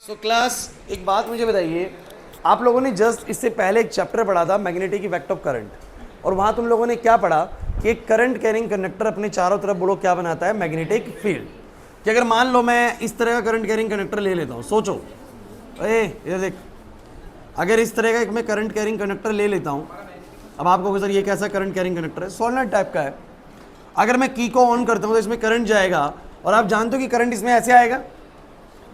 Class एक बात मुझे बताइए, आप लोगों ने जस्ट इससे पहले एक चैप्टर पढ़ा था मैग्नेटिक इफेक्ट ऑफ करंट, और वहां तुम लोगों ने क्या पढ़ा कि एक करंट कैरिंग कंडक्टर अपने चारों तरफ बोलो क्या बनाता है, मैग्नेटिक फील्ड। कि अगर मान लो मैं इस तरह का करंट कैरिंग कंडक्टर ले लेता हूं, सोचो ये देख, अगर इस तरह का एक मैं करंट कैरिंग कंडक्टर ले लेता हूं, अब आपको सर ये कैसा करंट कैरिंग कंडक्टर है, सोलनॉइड टाइप का है। अगर मैं की को ऑन करता हूं तो इसमें करंट जाएगा, और आप जानते हो कि करंट इसमें ऐसे आएगा।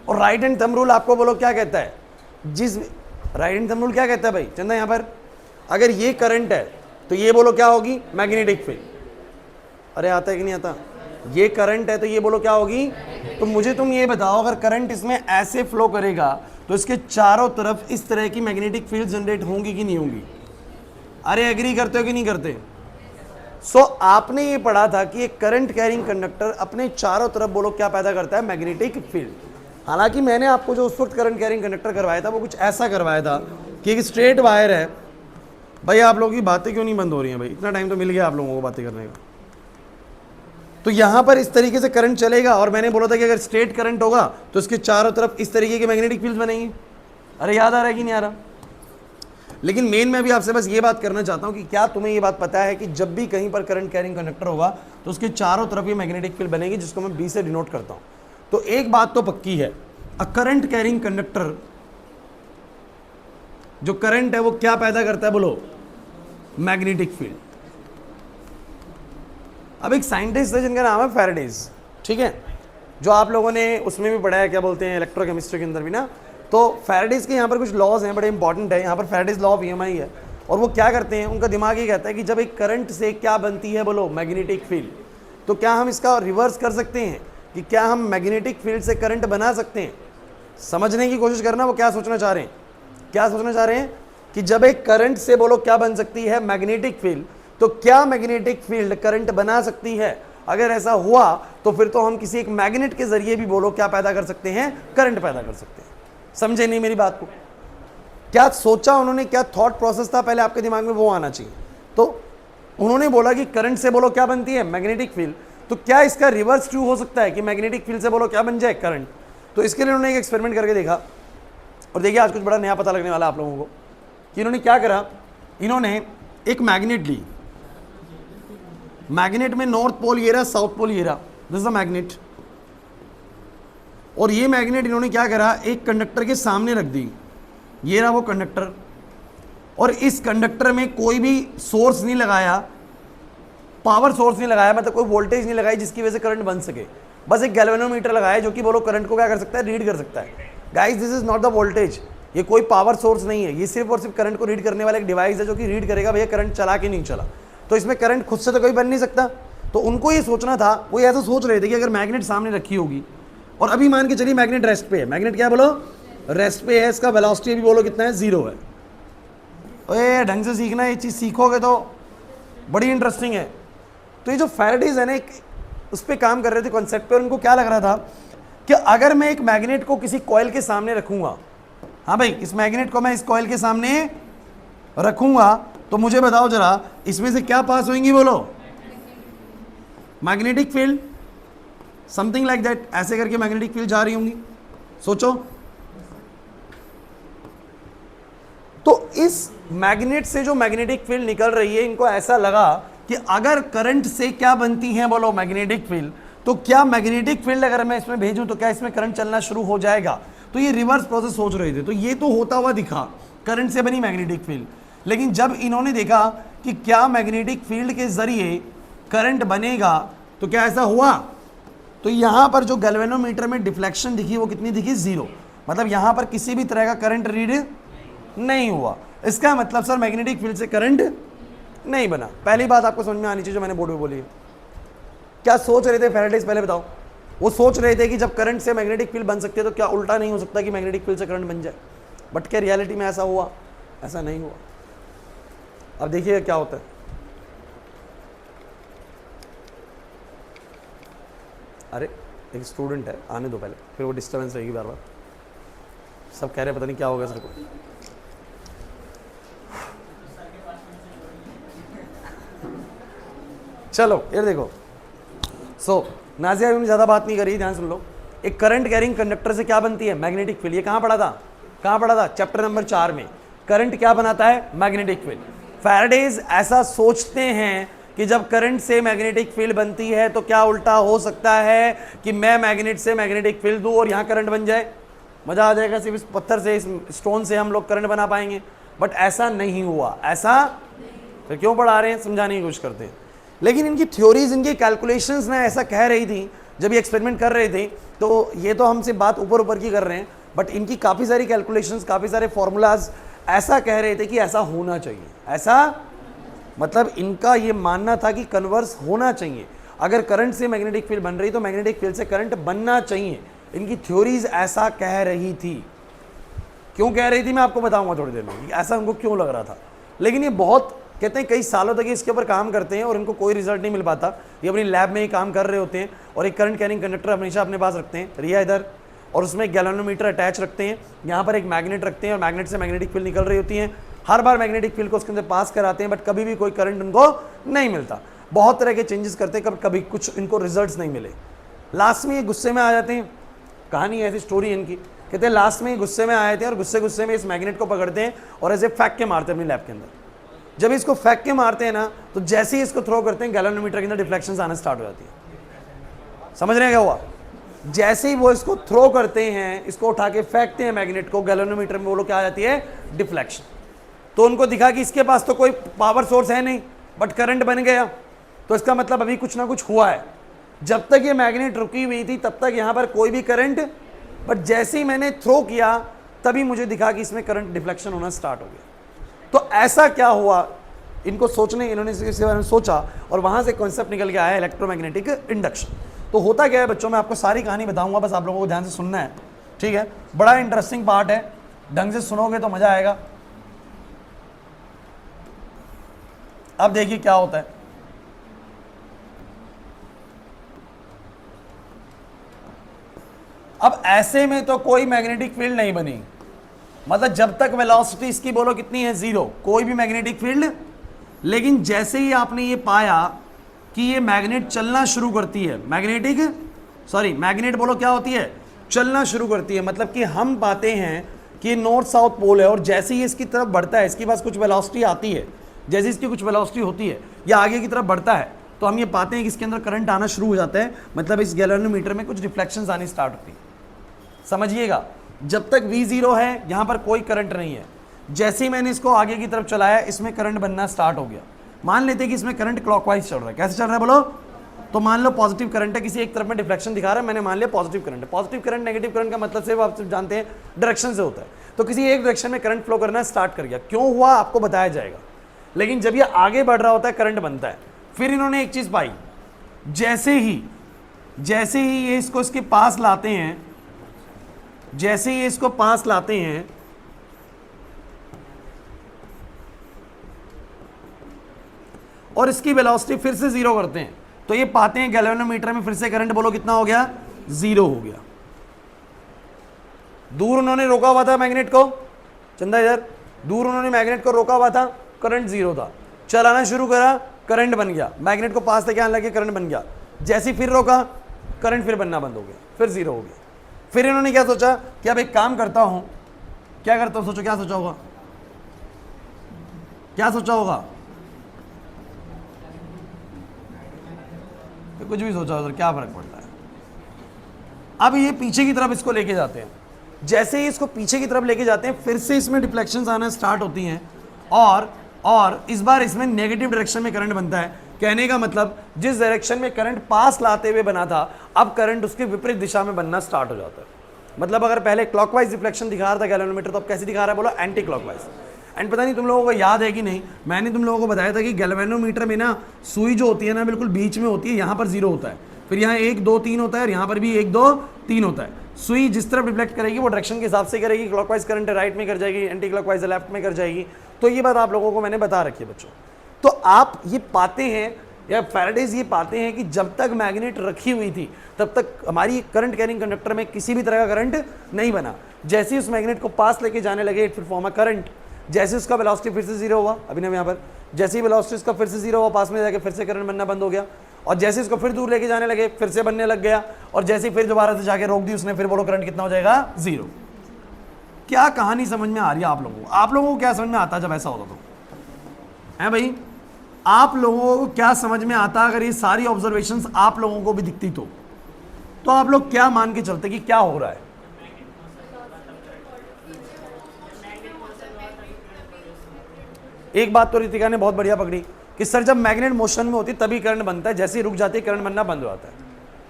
और राइट हैंड थंब रूल आपको बोलो क्या कहता है, जिस राइट हैंड थंब रूल क्या कहता है भाई चंदा, यहां पर अगर ये करंट है तो ये बोलो क्या होगी, मैग्नेटिक फील्ड। अरे आता है कि नहीं आता, ये करंट है तो ये बोलो क्या होगी। तो मुझे तुम ये बताओ, अगर करंट इसमें ऐसे फ्लो करेगा तो इसके चारों तरफ इस तरह की मैग्नेटिक फील्ड जनरेट होंगी कि नहीं होंगी। अरे एग्री करते हो कि नहीं करते। आपने ये पढ़ा था कि एक करंट कैरिंग कंडक्टर अपने चारों तरफ बोलो क्या पैदा करता है, मैग्नेटिक फील्ड। हालांकि मैंने आपको जो उस वक्त करंट कैरिंग कंडक्टर करवाया था वो कुछ ऐसा करवाया था कि एक स्ट्रेट वायर है। भाई आप लोगों की बातें क्यों नहीं बंद हो रही हैं भाई, इतना टाइम तो मिल गया आप लोगों को बातें करने का। तो यहां पर इस तरीके से करंट चलेगा, और मैंने बोला था कि अगर स्ट्रेट करंट होगा तो इसके चारों तरफ इस तरीके के मैग्नेटिक फील्ड बनेंगे। अरे याद आ रहा है कि नहीं आ रहा। लेकिन मेन मैं भी आपसे बस ये बात करना चाहता हूं कि क्या तुम्हें ये बात पता है कि जब भी कहीं पर करंट कैरिंग कंडक्टर होगा तो उसके चारों तरफ ये मैग्नेटिक फील्ड बनेगी, जिसको मैं बी से डिनोट करता हूं। तो एक बात तो पक्की है, अ करंट कैरिंग कंडक्टर, जो करंट है वो क्या पैदा करता है बोलो, मैग्नेटिक फील्ड। अब एक साइंटिस्ट है जिनका नाम है फैराडेज, ठीक है, जो आप लोगों ने उसमें भी पढ़ा है, क्या बोलते हैं इलेक्ट्रोकेमिस्ट्री के अंदर भी ना। तो फैराडेज के यहाँ पर कुछ लॉज हैं बड़े इंपॉर्टेंट है, यहाँ पर फैराडेज लॉ ऑफ ईएमआई है। और वो क्या करते हैं, उनका दिमाग ये कहता है कि जब एक करंट से क्या बनती है बोलो, मैग्नेटिक फील्ड, तो क्या हम इसका रिवर्स कर सकते हैं कि क्या हम मैग्नेटिक फील्ड से करंट बना सकते हैं। समझने की कोशिश करना वो क्या सोचना चाह रहे हैं, क्या सोचना चाह रहे हैं कि जब एक करंट से बोलो क्या बन सकती है, मैग्नेटिक फील्ड, तो क्या मैग्नेटिक फील्ड करंट बना सकती है। अगर ऐसा हुआ तो फिर तो हम किसी एक मैग्नेट के जरिए भी बोलो क्या पैदा कर सकते हैं, करंट पैदा कर सकते हैं। समझे नहीं मेरी बात को, क्या सोचा उन्होंने, क्या थॉट प्रोसेस था पहले आपके दिमाग में, वो आना चाहिए। तो उन्होंने बोला कि करंट से बोलो क्या बनती है, मैग्नेटिक फील्ड, तो क्या इसका रिवर्स ट्रू हो सकता है कि मैग्नेटिक फील्ड से बोलो क्या बन जाए, करंट। तो इसके लिए उन्होंने एक एक्सपेरिमेंट करके देखा, और देखिए आज कुछ बड़ा नया पता लगने वाला आप लोगों को कि इन्होंने क्या करा। इन्होंने एक मैग्नेट ली, मैग्नेट में नॉर्थ पोल ये रहा, साउथ पोल ये रहा, दिस इज द मैग्नेट। और ये मैग्नेट इन्होंने क्या करा, एक कंडक्टर के सामने रख दी, ये रहा वो कंडक्टर, और इस कंडक्टर में कोई भी सोर्स नहीं लगाया, पावर सोर्स नहीं लगाया, मतलब कोई वोल्टेज नहीं लगाई जिसकी वजह से करंट बन सके। बस एक गैल्वेनोमीटर लगाया जो कि बोलो करंट को क्या कर सकता है, रीड कर सकता है। Guys this is not the voltage, ये कोई पावर सोर्स नहीं है, ये सिर्फ और सिर्फ करंट को रीड करने वाला एक डिवाइस है जो कि रीड करेगा भैया करंट चला कि नहीं चला। तो इसमें करंट खुद से तो कोई बन नहीं सकता। तो उनको ये सोचना था, वो ऐसा सोच रहे थे कि अगर मैग्नेट सामने रखी होगी, और अभी मान के चलिए मैग्नेट रेस्ट पे है, मैग्नेट क्या बोलो, रेस्ट पे है, इसका वेलोसिटी भी बोलो कितना है, 0 है। ओए ढंग से सीखना, ये चीज़ सीखोगे तो बड़ी इंटरेस्टिंग है। तो ये जो फैराडेज है ना, उस पर काम कर रहे थे कॉन्सेप्ट पे, और उनको क्या लग रहा था कि अगर मैं एक मैग्नेट को किसी कॉइल के सामने रखूंगा, हाँ भाई इस मैग्नेट को मैं इस कॉइल के सामने रखूंगा, तो मुझे बताओ जरा इसमें से क्या पास होंगी बोलो, magnetic field, something like that, ऐसे करके मैग्नेटिक फील्ड जा रही होंगी। सोचो, तो इस मैग्नेट से जो मैग्नेटिक फील्ड निकल रही है, इनको ऐसा लगा कि अगर करंट से क्या बनती है बोलो, मैग्नेटिक फील्ड, तो क्या मैग्नेटिक फील्ड अगर मैं इसमें भेजूं तो क्या इसमें करंट चलना शुरू हो जाएगा। तो ये रिवर्स प्रोसेस सोच रहे थे। तो ये तो होता हुआ दिखा, करंट से बनी मैग्नेटिक फील्ड। लेकिन जब इन्होंने देखा कि क्या मैग्नेटिक फील्ड के जरिए करंट बनेगा, तो क्या ऐसा हुआ, तो यहां पर जो गैल्वेनोमीटर में डिफ्लेक्शन दिखी वो कितनी दिखी, 0। मतलब यहां पर किसी भी तरह का करंट रीड नहीं हुआ। इसका मतलब सर मैग्नेटिक फील्ड से करंट नहीं बना। पहली बात आपको समझ में आनी चाहिए जो मैंने बोर्ड में बोली है। क्या सोच रहे थे फैराडेज, पहले बताओ। वो सोच रहे थे कि जब करंट से मैग्नेटिक फील्ड बन सकती है तो क्या उल्टा नहीं हो सकता कि मैग्नेटिक फील्ड से करंट बन जाए। बट क्या रियलिटी में ऐसा हुआ, ऐसा नहीं हुआ। अब देखिए क्या होता है। अरे एक स्टूडेंट है, आने दो पहले, फिर वो डिस्टर्बेंस रहेगी बार बार। सब कह रहे पता नहीं क्या होगा सर को। चलो ये देखो, नाजिया ने ज़्यादा बात नहीं करी, ध्यान सुन लो। एक करंट कैरिंग कंडक्टर से क्या बनती है? Magnetic field. ये कहां पढ़ा था? कहां पढ़ा था? चैप्टर नंबर 4 में। करंट क्या बनाता है? Magnetic field. फैराडेज ऐसा सोचते हैं कि जब करंट से मैग्नेटिक फील्ड बनती है तो क्या उल्टा हो सकता है कि मैं मैग्नेट से मैग्नेटिक फील्ड दूं और यहां करंट बन जाए, मजा आ जाएगा, सिर्फ इस पत्थर से, इस स्टोन से हम लोग करंट बना पाएंगे। बट ऐसा नहीं हुआ। ऐसा फिर क्यों पढ़ा रहे हैं? समझाने की कोशिश करते हैं। लेकिन इनकी थ्योरीज, इनकी कैलकुलेशंस ना ऐसा कह रही थी जब ये एक्सपेरिमेंट कर रहे थे। तो ये तो हमसे बात ऊपर ऊपर की कर रहे हैं, बट इनकी काफ़ी सारी कैलकुलेशंस, काफ़ी सारे फॉर्मूलाज ऐसा कह रहे थे कि ऐसा होना चाहिए। ऐसा मतलब इनका ये मानना था कि कन्वर्स होना चाहिए। अगर करंट से मैग्नेटिक फील्ड बन रही तो मैग्नेटिक फील्ड से करंट बनना चाहिए। इनकी थ्योरीज ऐसा कह रही थी। क्यों कह रही थी मैं आपको बताऊंगा थोड़ी देर में, ऐसा उनको क्यों लग रहा था। लेकिन ये बहुत कहते हैं कई सालों तक इसके ऊपर काम करते हैं और इनको कोई रिजल्ट नहीं मिल पाता। ये अपनी लैब में ही काम कर रहे होते हैं और एक करंट कैरिंग कंडक्टर हमेशा अपने पास रखते हैं, रिया इधर, और उसमें एक गैल्वेनोमीटर अटैच रखते हैं। यहाँ पर एक मैग्नेट रखते हैं और मैग्नेट से मैग्नेटिक फील्ड निकल रही होती है। हर बार मैग्नेटिक फील्ड को उसके अंदर पास कराते हैं, बट कभी भी कोई करंट उनको नहीं मिलता। बहुत तरह के चेंजेस करते हैं, कभी कुछ इनको रिजल्ट्स नहीं मिले। लास्ट में ये गुस्से में आ जाते हैं। कहानी ऐसी स्टोरी इनकी, कहते हैं लास्ट में ये गुस्से में आए थे और गुस्से में इस मैग्नेट को पकड़ते हैं और ऐसे फेंक के मारते हैं अपनी लैब के अंदर। जब इसको फेंक के मारते हैं ना, तो जैसे ही इसको थ्रो करते हैं गैल्वेनोमीटर के अंदर डिफ्लेक्शंस आना स्टार्ट हो जाती है। समझ रहे हैं क्या हुआ? जैसे ही वो इसको थ्रो करते हैं, इसको उठा के फेंकते हैं मैग्नेट को, गैल्वेनोमीटर में वो लोग क्या आ जाती है? डिफ्लेक्शन। तो उनको दिखा कि इसके पास तो कोई पावर सोर्स है नहीं, बट करंट बन गया, तो इसका मतलब अभी कुछ ना कुछ हुआ है। जब तक ये मैग्नेट रुकी हुई थी तब तक यहाँ पर कोई भी करंट, बट जैसे ही मैंने थ्रो किया तभी मुझे दिखा कि इसमें करंट डिफ्लेक्शन होना स्टार्ट हो गया। तो ऐसा क्या हुआ, इनको सोचने, इन्होंने इसके बारे में सोचा और वहां से कॉन्सेप्ट निकल के आया इलेक्ट्रोमैग्नेटिक इंडक्शन। तो होता क्या है बच्चों, मैं आपको सारी कहानी बताऊंगा, बस आप लोगों को ध्यान से सुनना है, ठीक है? बड़ा इंटरेस्टिंग पार्ट है, ढंग से सुनोगे तो मजा आएगा। अब देखिए क्या होता है। अब ऐसे में तो कोई मैग्नेटिक फील्ड नहीं बनी, मतलब जब तक वेलोसिटी इसकी बोलो कितनी है? 0, कोई भी मैग्नेटिक फील्ड। लेकिन जैसे ही आपने ये पाया कि ये मैग्नेट चलना शुरू करती है, मैग्नेट बोलो क्या होती है? चलना शुरू करती है। मतलब कि हम पाते हैं कि नॉर्थ साउथ पोल है और जैसे ही इसकी तरफ बढ़ता है, इसके पास कुछ वेलोसिटी आती है, जैसे इसकी कुछ वेलोसिटी होती है या आगे की तरफ बढ़ता है, तो हम ये पाते हैं कि इसके अंदर करंट आना शुरू हो जाता है। मतलब इस गैल्वेनोमीटर में कुछ डिफ्लेक्शंस आनी स्टार्ट होती है। समझिएगा, जब तक V0 है यहाँ पर कोई करंट नहीं है। जैसे ही मैंने इसको आगे की तरफ चलाया, इसमें करंट बनना स्टार्ट हो गया। मान लेते हैं कि इसमें करंट क्लॉकवाइज चल रहा है। कैसे चल रहा है बोलो? तो मान लो पॉजिटिव करंट है, किसी एक तरफ में डिफ्लेक्शन दिखा रहा है, मैंने मान लिया पॉजिटिव करंट है। पॉजिटिव करंट नेगेटिव करंट का मतलब सिर्फ आप जानते हैं डायरेक्शन से होता है। तो किसी एक डायरेक्शन में करंट फ्लो करना स्टार्ट कर गया। क्यों हुआ आपको बताया जाएगा। लेकिन जब ये आगे बढ़ रहा होता है, करंट बनता है। फिर इन्होंने एक चीज पाई, जैसे ही ये इसको इसके पास लाते हैं, जैसे ही इसको पास लाते हैं, और इसकी वेलोसिटी फिर से 0 करते हैं, तो ये पाते हैं गैल्वेनोमीटर में फिर से करंट बोलो कितना हो गया? 0 हो गया। दूर उन्होंने रोका हुआ था मैग्नेट को, चंदा इधर, दूर उन्होंने मैग्नेट को रोका हुआ था, करंट 0 था। चलाना शुरू करा, करंट बन गया। मैग्नेट को पास लेके आने लगे, करंट बन गया। जैसे फिर रोका, करंट फिर बनना बंद हो गया, फिर 0 हो गया। फिर इन्होंने क्या सोचा कि अब एक काम करता हूं, क्या करता हूं? सोचो क्या सोचा होगा? क्या सोचा होगा? कुछ भी सोचा होगा, क्या फर्क पड़ता है। अब ये पीछे की तरफ इसको लेके जाते हैं। जैसे ही इसको पीछे की तरफ लेके जाते हैं, फिर से इसमें डिफ्लेक्शंस आना स्टार्ट होती हैं और इस बार इसमें नेगेटिव डायरेक्शन में करंट बनता है। कहने का मतलब जिस डायरेक्शन में करंट पास लाते हुए बना था, अब करंट उसके विपरीत दिशा में बनना स्टार्ट हो जाता है। मतलब अगर पहले क्लॉकवाइज डिफ्लेक्शन दिखा रहा था गैल्वेनोमीटर, तो अब कैसे दिखा रहा है बोलो? Anti clockwise. एंड पता नहीं तुम लोगों को याद है कि नहीं, मैंने तुम लोगों को बताया था कि गैल्वेनोमीटर में ना सुई जो होती है ना बिल्कुल बीच में होती है, यहाँ पर 0 होता है, फिर यहाँ 1 2 3 होता है और यहाँ पर भी 1 2 3 होता है। सुई जिस तरफ रिफ्लेक्ट करेगी वो डायरेक्शन के हिसाब से करेगी। क्लॉकवाइज करंट राइट में कर जाएगी, एंटी क्लॉकवाइज लेफ्ट में कर जाएगी। तो ये बात आप लोगों को मैंने बता रखी है बच्चों। तो आप ये पाते हैं, या फैराडेज ये पाते हैं कि जब तक मैग्नेट रखी हुई थी तब तक हमारी करंट कैरिंग कंडक्टर में किसी भी तरह का करंट नहीं बना। जैसे ही उस मैग्नेट को पास लेके जाने लगे, इट फिर फॉर्म अ करंट। जैसे उसका वेलोसिटी फिर से 0 हुआ, अभिनव यहाँ पर, जैसे ही वेलोसिटी उसका फिर से 0 हुआ, पास में जाके फिर से करंट बनना बंद हो गया। और जैसे इसको फिर दूर लेके जाने लगे फिर से बनने लग गया, और जैसे फिर दोबारा से जाके रोक दी उसने, फिर बोलो करंट कितना हो जाएगा, 0। क्या कहानी समझ में आ रही है आप लोगों को? आप लोगों को क्या समझ में आता जब ऐसा होता तो है भाई? आप लोगों को क्या समझ में आता अगर ये सारी ऑब्जर्वेशंस आप लोगों को भी दिखती तो आप लोग क्या मान के चलते कि क्या हो रहा है? एक बात तो रितिका ने बहुत बढ़िया पकड़ी कि सर जब मैग्नेट मोशन में होती तभी करंट बनता है, जैसे ही रुक जाती है करंट बनना बंद हो जाता है।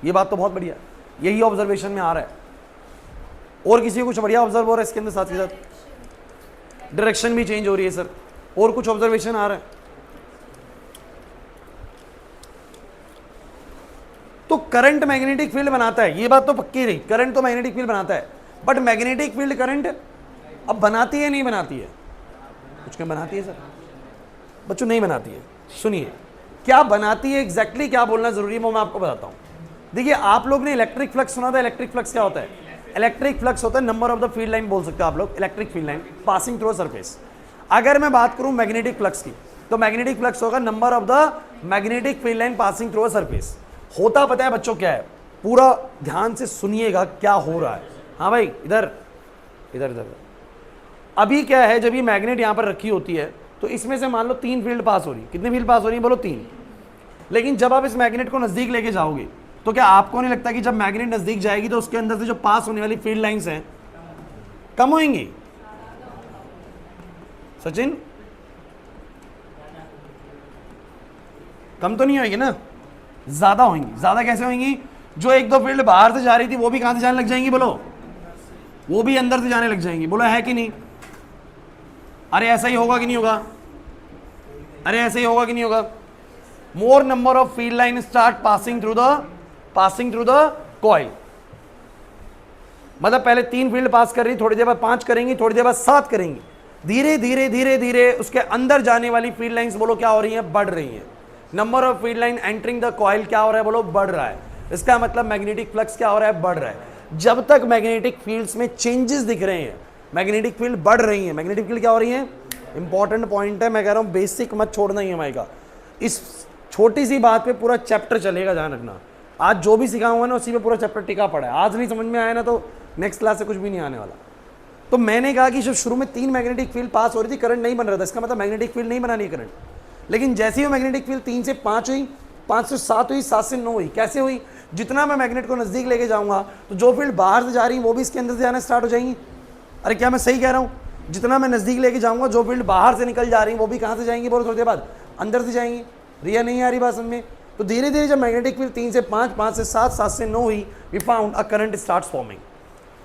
ये बात तो बहुत बढ़िया है, यही ऑब्जर्वेशन में आ रहा है। और किसी को कुछ बढ़िया ऑब्जर्व हो रहा है इसके अंदर? साथ के साथ डायरेक्शन भी चेंज हो रही है सर, और कुछ ऑब्जर्वेशन आ रहा है? तो करंट मैग्नेटिक फील्ड बनाता है, ये बात तो पक्की रही, करंट तो मैग्नेटिक फील्ड बनाता है, बट मैग्नेटिक फील्ड करंट अब बनाती है नहीं बनाती है? कुछ क्या बनाती है सर? बच्चों नहीं बनाती है। सुनिए क्या बनाती है एग्जैक्टली क्या बोलना जरूरी है वो मैं आपको बताता हूं। देखिए आप लोग ने इलेक्ट्रिक फ्लक्स सुना था, इलेक्ट्रिक फ्लक्स क्या होता है? इलेक्ट्रिक फ्लक्स होता है number of the field line, बोल सकते हो आप लोग, electric field line passing through surface. अगर मैं बात करूं मैग्नेटिक फ्लक्स की, तो मैग्नेटिक फ्लक्स होगा number of the magnetic field line passing through surface. होता पता है बच्चों क्या है? पूरा ध्यान से सुनिएगा क्या हो रहा है। हाँ भाई इधर इधर इधर। अभी क्या है, जब ये मैग्नेट यहां पर रखी होती है तो इसमें से मान लो 3 फील्ड पास हो रही, कितनी फील्ड पास हो रही है बोलो? 3। लेकिन जब आप इस मैग्नेट को नजदीक लेके जाओगे तो क्या आपको नहीं लगता कि जब मैग्नेट नजदीक जाएगी तो उसके अंदर से जो पास होने वाली फील्ड लाइंस हैं कम होंगी? सचिन कम तो नहीं होगी ना, ज्यादा होंगी। ज्यादा कैसे होंगी? जो 1-2 फील्ड बाहर से जा रही थी वो भी कहां से जाने लग जाएंगी बोलो? वो भी अंदर से जाने लग जाएंगी। बोलो है कि नहीं? अरे ऐसा ही होगा कि नहीं होगा? अरे ऐसा ही होगा कि नहीं होगा? मोर number of field line start passing through the coil. मतलब पहले 3 फील्ड पास कर रही, थोड़ी देर बाद 5 करेंगी, थोड़ी देर बाद 7 करेंगी। धीरे धीरे धीरे धीरे उसके अंदर जाने वाली फील्ड लाइंस बोलो क्या हो रही हैं? बढ़ रही हैं। Number of field line entering the coil क्या हो रहा है बोलो? बढ़ रहा है। इसका मतलब मैग्नेटिक फ्लक्स क्या हो रहा है? बढ़ रहा है। जब तक मैग्नेटिक फील्ड्स में चेंजेस दिख रहे हैं, मैग्नेटिक फील्ड बढ़ रही है। मैग्नेटिक फील्ड क्या हो रही है? इंपॉर्टेंट पॉइंट है, मैं कह रहा हूं बेसिक मत छोड़ना ही है का। इस छोटी सी बात पे पूरा चैप्टर चलेगा, ध्यान रखना। आज जो भी सिखाऊंगा ना उसी पे पूरा चैप्टर टिका पड़ा है। आज नहीं समझ में आया ना तो नेक्स्ट क्लास से कुछ भी नहीं आने वाला। तो मैंने कहा कि जब शुरू में 3 मैग्नेटिक फील्ड पास हो रही थी करंट नहीं बन रहा था, इसका मतलब मैग्नेटिक फील्ड नहीं बनानी करंट। लेकिन जैसे ही मैग्नेटिक फील्ड 3 से 5 हुई, 5 से 7 हुई, 7 से 9 हुई। कैसे हुई? जितना मैं मैग्नेट को नजदीक लेके जाऊंगा तो जो फील्ड बाहर से जा रही है वो भी इसके अंदर से जाना स्टार्ट हो जाएंगी। अरे क्या मैं सही कह रहा हूं? जितना मैं नजदीक लेके जाऊंगा जो फील्ड बाहर से निकल जा रही है वो भी कहां से जाएंगी बोलो? थोड़ी देर बाद अंदर से जाएंगी। रिया नहीं आ रही बात समझ में? तो धीरे धीरे जब मैग्नेटिक फील्ड 3 से 5, 5 से 7, 7 से 9 हुई, we found a current starts forming.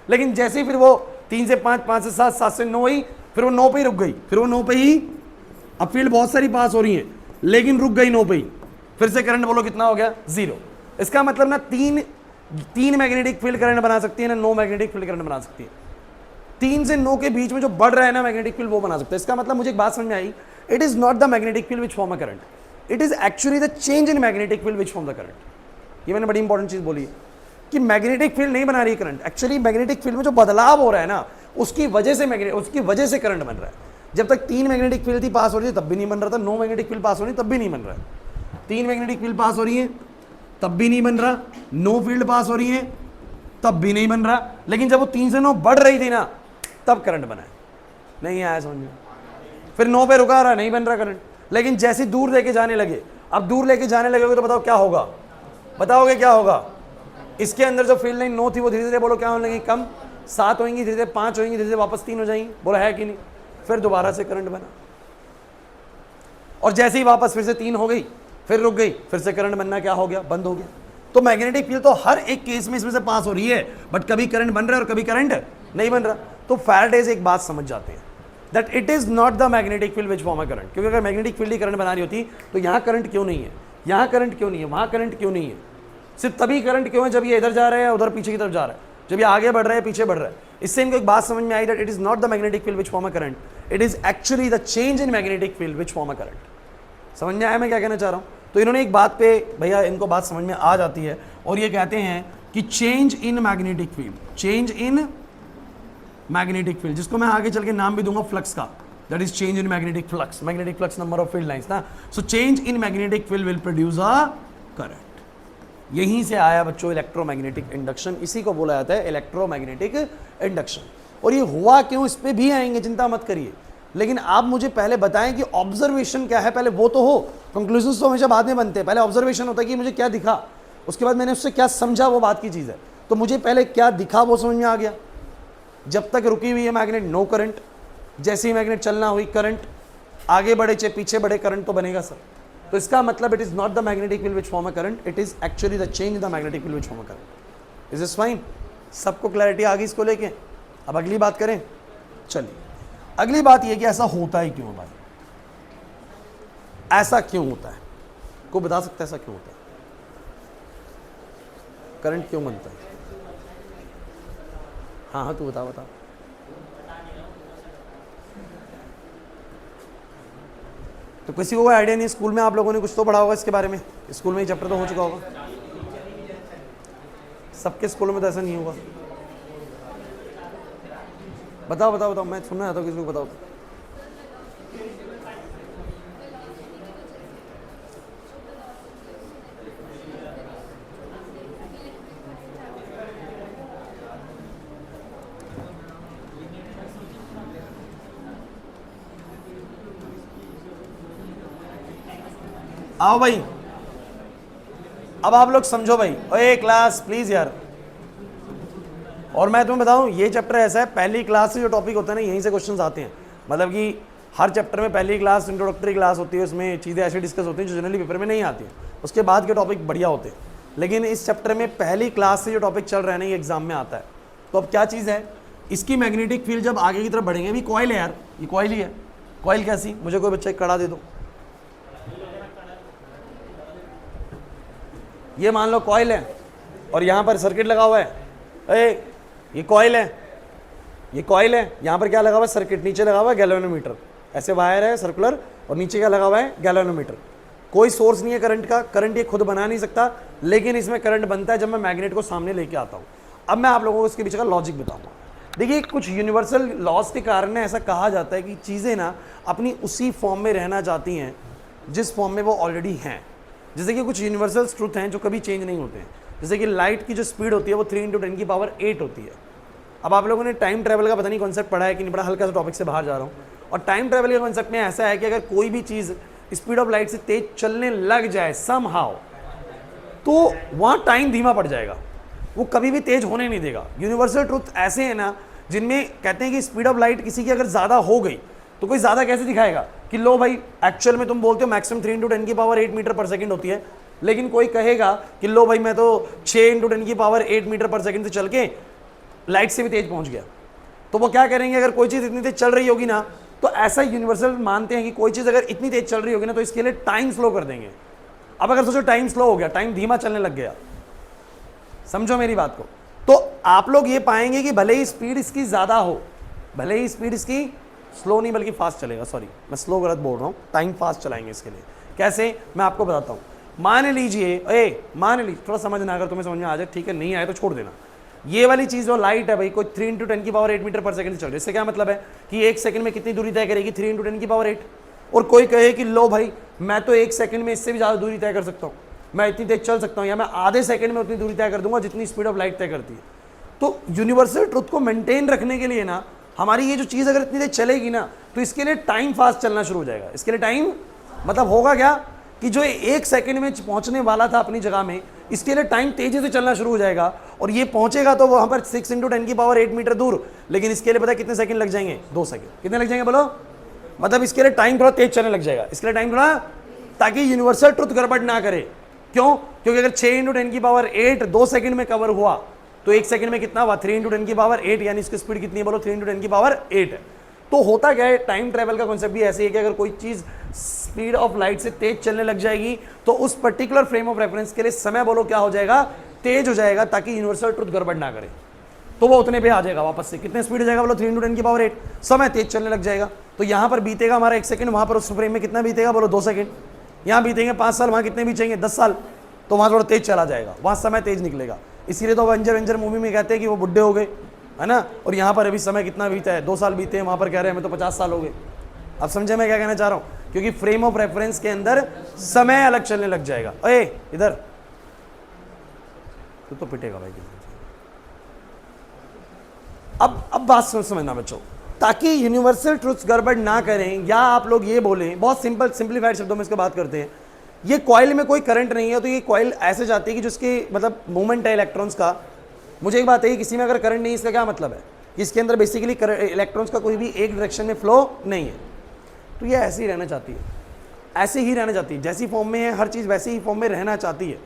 लेकिन जैसे ही फिर वो 3 से 5, 5 से 7, 7 से 9 हुई, फिर वो 9 पे ही रुक गई। फिर वो 9 पे ही, अब फील्ड बहुत सारी पास हो रही है लेकिन रुक गई 9 पे ही। फिर से करंट बोलो कितना हो गया? 0। इसका मतलब ना 3 मैग्नेटिक फील्ड करंट बना सकती है ना 9 मैग्नेटिक फील्ड करंट बना सकती है। 3 से 9 के बीच में जो बढ़ रहा है ना मैग्नेटिक फील्ड वो बना सकता है। इसका मतलब मुझे एक बात समझ में आई, it is not the magnetic field which form a current, it is actually the change in magnetic field which form the current. ये मैंने बड़ी इंपॉर्टेंट चीज बोली है कि मैग्नेटिक फील्ड नहीं बना रही है करंट, एक्चुअली मैग्नेटिक फील्ड में जो बदलाव हो रहा है ना उसकी वजह से करंट बन रहा है। जब तक 3 मैग्नेटिक फील्ड थी पास हो रही है तब भी नहीं बन रहा था, 9 मैग्नेटिक फील्ड पास हो रही है तब भी नहीं बन रहा है। 3 मैग्नेटिक फील्ड पास हो रही है तब भी नहीं बन रहा, 9 फील्ड पास हो रही है तब भी नहीं बन रहा। लेकिन जब वो 3 से 9 बढ़ रही थी ना तब करंट बना है। नहीं आया समझ में? फिर 9 पे रुका रहा, नहीं बन रहा करंट। लेकिन जैसे दूर लेके जाने लगे, अब दूर लेके जाने लगेगे तो बताओ क्या होगा? बताओगे क्या होगा? इसके अंदर जो फील्ड लाइन 9 थी वो धीरे धीरे बोलो क्या होने लगी? कम। 7 होंगी, धीरे धीरे 5 होंगी, धीरे धीरे वापस 3 हो जाएंगी। बोला है कि नहीं? फिर दोबारा से करंट बना, और जैसे ही वापस फिर से 3 हो गई, फिर रुक गई, फिर से करंट बनना क्या हो गया? बंद हो गया। तो मैग्नेटिक फील्ड तो हर एक केस में इसमें से पास हो रही है, बट कभी करंट बन रहा है और कभी करंट नहीं बन रहा। तो फैराडे एक बात समझ जाते हैं that it is not the magnetic field which form a current. क्योंकि अगर मैग्नेटिक फील्ड ही करंट बना रही होती तो यहाँ करंट क्यों नहीं है, यहाँ करंट क्यों नहीं है, वहाँ करंट क्यों नहीं है? सिर्फ तभी करंट क्यों है जब ये इधर जा रहा है उधर पीछे की तरफ जा रहा है, जब ये आगे बढ़ रहा है पीछे बढ़ रहा है। इससे इनको एक बात समझ में आई that it is not the magnetic field which form a current, it is actually the change in magnetic field which form a current. समझ में आया मैं क्या कहना चाह रहा हूँ? तो इन्होंने एक बात पे भैया इनको बात समझ में आ जाती है और ये कहते हैं कि change in magnetic field, change in magnetic field, जिसको मैं आगे चल के नाम भी दूंगा फ्लक्स का, that is change in magnetic flux. Magnetic flux number of field lines ना। So change in magnetic field will produce a current. यहीं से आया बच्चों इलेक्ट्रोमैग्नेटिक इंडक्शन, इसी को बोला जाता है इलेक्ट्रोमैग्नेटिक इंडक्शन। और ये हुआ क्यों, इस पे भी आएंगे, चिंता मत करिए। लेकिन आप मुझे पहले बताएं कि ऑब्जर्वेशन क्या है, पहले वो तो हो। कंक्लूजन तो हमेशा बाद में बनते हैं, पहले ऑब्जर्वेशन होता है कि मुझे क्या दिखा, उसके बाद मैंने उससे क्या समझा, वो बात की चीज़ है। तो मुझे पहले क्या दिखा वो समझ में आ गया। जब तक रुकी हुई है मैग्नेट, नो करंट। जैसे ही मैग्नेट चलना हुई, करंट। आगे बढ़े चाहे पीछे बढ़े, करंट तो बनेगा सर। तो इसका मतलब it is not the magnetic field which form a current, it is actually the change in the magnetic field which form a current. Is is fine? सबको क्लैरिटी आ गई इसको लेके? अब अगली बात करें। चलिए अगली बात यह कि ऐसा होता ही क्यों भाई, ऐसा क्यों होता है? कोई बता सकता है ऐसा क्यों होता है? करंट क्यों बनता है? हाँ हाँ तू बता बता। तो किसी को कोई आइडिया नहीं? स्कूल में आप लोगों ने कुछ तो पढ़ा होगा इसके बारे में, स्कूल में ही चैप्टर तो हो चुका होगा। सबके स्कूलों में तो ऐसा नहीं होगा। बताओ बताओ बताओ, मैं सुनना चाहता हूँ, किसी को बताओ। आओ भाई, अब आप लोग समझो भाई। ओए क्लास प्लीज यार। और मैं तुम्हें बताऊं, ये चैप्टर ऐसा है, पहली क्लास से जो टॉपिक होता है ना, यहीं से क्वेश्चंस आते हैं। मतलब कि हर चैप्टर में पहली क्लास इंट्रोडक्टरी क्लास होती है, उसमें चीज़ें ऐसी डिस्कस होती हैं जो जनरली पेपर में नहीं आती हैं। उसके बाद के टॉपिक बढ़िया होते हैं। लेकिन इस चैप्टर में पहली क्लास से जो टॉपिक चल रहा है ना, ये एग्जाम में आता है। तो अब क्या चीज़ है, इसकी मैग्नेटिक फील्ड जब आगे की तरफ बढ़ेंगे, अभी कॉइल है यार, ये कॉइल ही है। कॉइल कैसी? मुझे कोई बच्चा एक कड़ा दे दो। ये मान लो कॉइल है और यहाँ पर सर्किट लगा हुआ है। ये कॉइल है, ये कॉइल है, यहाँ पर क्या लगा हुआ है? सर्किट। नीचे लगा हुआ है गैल्वेनोमीटर, ऐसे वायर है सर्कुलर, और नीचे क्या लगा हुआ है? गैल्वेनोमीटर। कोई सोर्स नहीं है करंट का, करंट ये खुद बना नहीं सकता, लेकिन इसमें करंट बनता है जब मैं मैग्नेट को सामने लेके आता हूँ। अब मैं आप लोगों को इसके पीछे का लॉजिक बताऊंगा। देखिए कुछ यूनिवर्सल लॉज के कारण ऐसा कहा जाता है कि चीज़ें ना अपनी उसी फॉर्म में रहना चाहती हैं जिस फॉर्म में वो ऑलरेडी हैं। जैसे कि कुछ यूनिवर्सल ट्रुथ हैं जो कभी चेंज नहीं होते हैं। जैसे कि लाइट की जो स्पीड होती है वो 3 × 10⁸ होती है। अब आप लोगों ने टाइम ट्रैवल का पता नहीं कॉन्सेप्ट पढ़ा है कि नहीं, बड़ा हल्का सा टॉपिक से बाहर जा रहा हूँ। और टाइम ट्रैवल के कॉन्सेप्ट में ऐसा है कि अगर कोई भी चीज़ स्पीड ऑफ लाइट से तेज चलने लग जाए समहाउ, तो वहाँ टाइम धीमा पड़ जाएगा, वो कभी भी तेज होने नहीं देगा। यूनिवर्सल ट्रुथ ऐसे है ना जिनमें कहते हैं कि स्पीड ऑफ लाइट किसी की अगर ज़्यादा हो गई तो कोई ज़्यादा कैसे दिखाएगा कि लो भाई, एक्चुअल में तुम बोलते हो मैक्सिमम 3 × 10⁸ मीटर पर सेकंड होती है, लेकिन कोई कहेगा कि लो भाई मैं तो 6 × 10⁸ मीटर पर सेकंड से चल के लाइट से भी तेज पहुंच गया। तो वो क्या करेंगे, अगर कोई चीज़ इतनी तेज चल रही होगी ना, तो ऐसा यूनिवर्सल मानते हैं कि कोई चीज़ अगर इतनी तेज चल रही होगी ना, तो इसके लिए टाइम स्लो कर देंगे। अब अगर सोचो टाइम स्लो हो गया, टाइम धीमा चलने लग गया, समझो मेरी बात को, तो आप लोग ये पाएंगे कि भले ही स्पीड इसकी ज़्यादा हो, भले ही स्पीड इसकी स्लो नहीं बल्कि फास्ट चलेगा, सॉरी मैं स्लो गलत बोल रहा हूँ, टाइम फास्ट चलाएंगे इसके लिए। कैसे, मैं आपको बताता हूँ। मान लीजिए, मान लीजिए, थोड़ा समझना, अगर तुम्हें समझ में आ जाए ठीक है, नहीं आए तो छोड़ देना। ये वाली चीज़ जो लाइट है भाई, कोई 3 × 10⁸ मीटर पर सेकंड से चल रही है। इससे क्या मतलब है कि 1 सेकंड में कितनी दूरी तय करेगी? 3 × 10⁸। और कोई कहे कि लो भाई मैं तो 1 सेकंड में इससे भी ज़्यादा दूरी तय कर सकता हूँ, मैं इतनी तेज चल सकता हूँ, या मैं आधे सेकंड में उतनी दूरी तय कर दूंगा जितनी स्पीड ऑफ लाइट तय करती है। तो यूनिवर्सल ट्रुथ को मेंटेन रखने के लिए ना, हमारी ये जो चीज़ अगर इतनी देर चलेगी ना, तो इसके लिए टाइम फास्ट चलना शुरू हो जाएगा। इसके लिए टाइम मतलब होगा क्या कि जो 1 सेकंड में पहुंचने वाला था अपनी जगह में, इसके लिए टाइम तेजी से चलना शुरू हो जाएगा, और ये पहुंचेगा तो वहां पर 6 × 10⁸ मीटर दूर, लेकिन इसके लिए पता है कितने सेकंड लग जाएंगे? 2 सेकंड। कितने लग जाएंगे बोलो? मतलब इसके लिए टाइम थोड़ा तेज चलने लग जाएगा, इसके लिए टाइम थोड़ा, ताकि यूनिवर्सल ट्रुथ गड़बड़ ना करे। क्यों? क्योंकि अगर 6 × 10⁸ 2 सेकंड में कवर हुआ, तो 1 सेकंड में कितना हुआ? 3 × 10⁸, यानी इसकी स्पीड कितनी है बोलो? 3 × 10⁸ है। तो होता क्या है, टाइम ट्रैवल का कॉन्सेप्ट भी ऐसे है कि अगर कोई चीज स्पीड ऑफ लाइट से तेज चलने लग जाएगी, तो उस पर्टिकुलर फ्रेम ऑफ रेफरेंस के लिए समय बोलो क्या हो जाएगा? तेज हो जाएगा, ताकि यूनिवर्सल ट्रुथ गड़बड़ ना करे। तो वो उतने पे आ जाएगा वापस से। कितने स्पीड हो जाएगा बोलो? 3 × 10⁸, समय तेज चलने लग जाएगा। तो यहाँ पर बीतेगा हमारा 1 सेकंड, वहां पर उस फ्रेम में कितना बीतेगा बोलो? 2 सेकंड। यहाँ बीतेंगे 5 साल, वहां कितने बीतेंगे? 10 साल। तो वहां थोड़ा तेज चला जाएगा, वहां समय तेज निकलेगा। इसीलिए तो वेंजर मूवी में कहते हैं कि वो बुढ़े हो गए, है ना, और यहाँ पर अभी समय कितना बीता है? 2 साल बीते हैं, वहाँ पर कह रहे हैं हमें तो 50 साल हो गए, अब समझे मैं क्या कहना चाह रहा हूं? क्योंकि फ्रेम ऑफ रेफरेंस के अंदर समय अलग चलने लग जाएगा। ओए इधर तू तो पिटेगा भाई। अब बात समझना बच्चों, ताकि यूनिवर्सल ट्रुथ्स गड़बड़ ना करें या आप लोग ये बोलें, बहुत सिंपल सिंपलीफाइड शब्दों में इसको बात करते हैं, ये कॉइल में कोई करंट नहीं है तो ये कॉइल ऐसे जाती है कि जिसकी मतलब मूवमेंट है इलेक्ट्रॉन्स का। मुझे एक बात है, किसी में अगर करंट नहीं है इसका क्या मतलब है कि इसके अंदर बेसिकली इलेक्ट्रॉन्स का कोई भी एक डायरेक्शन में फ्लो नहीं है। तो ये ऐसे ही रहना चाहती है, ऐसे ही रहना चाहती है, जैसी फॉर्म में है हर चीज़ वैसे ही फॉर्म में रहना चाहती है।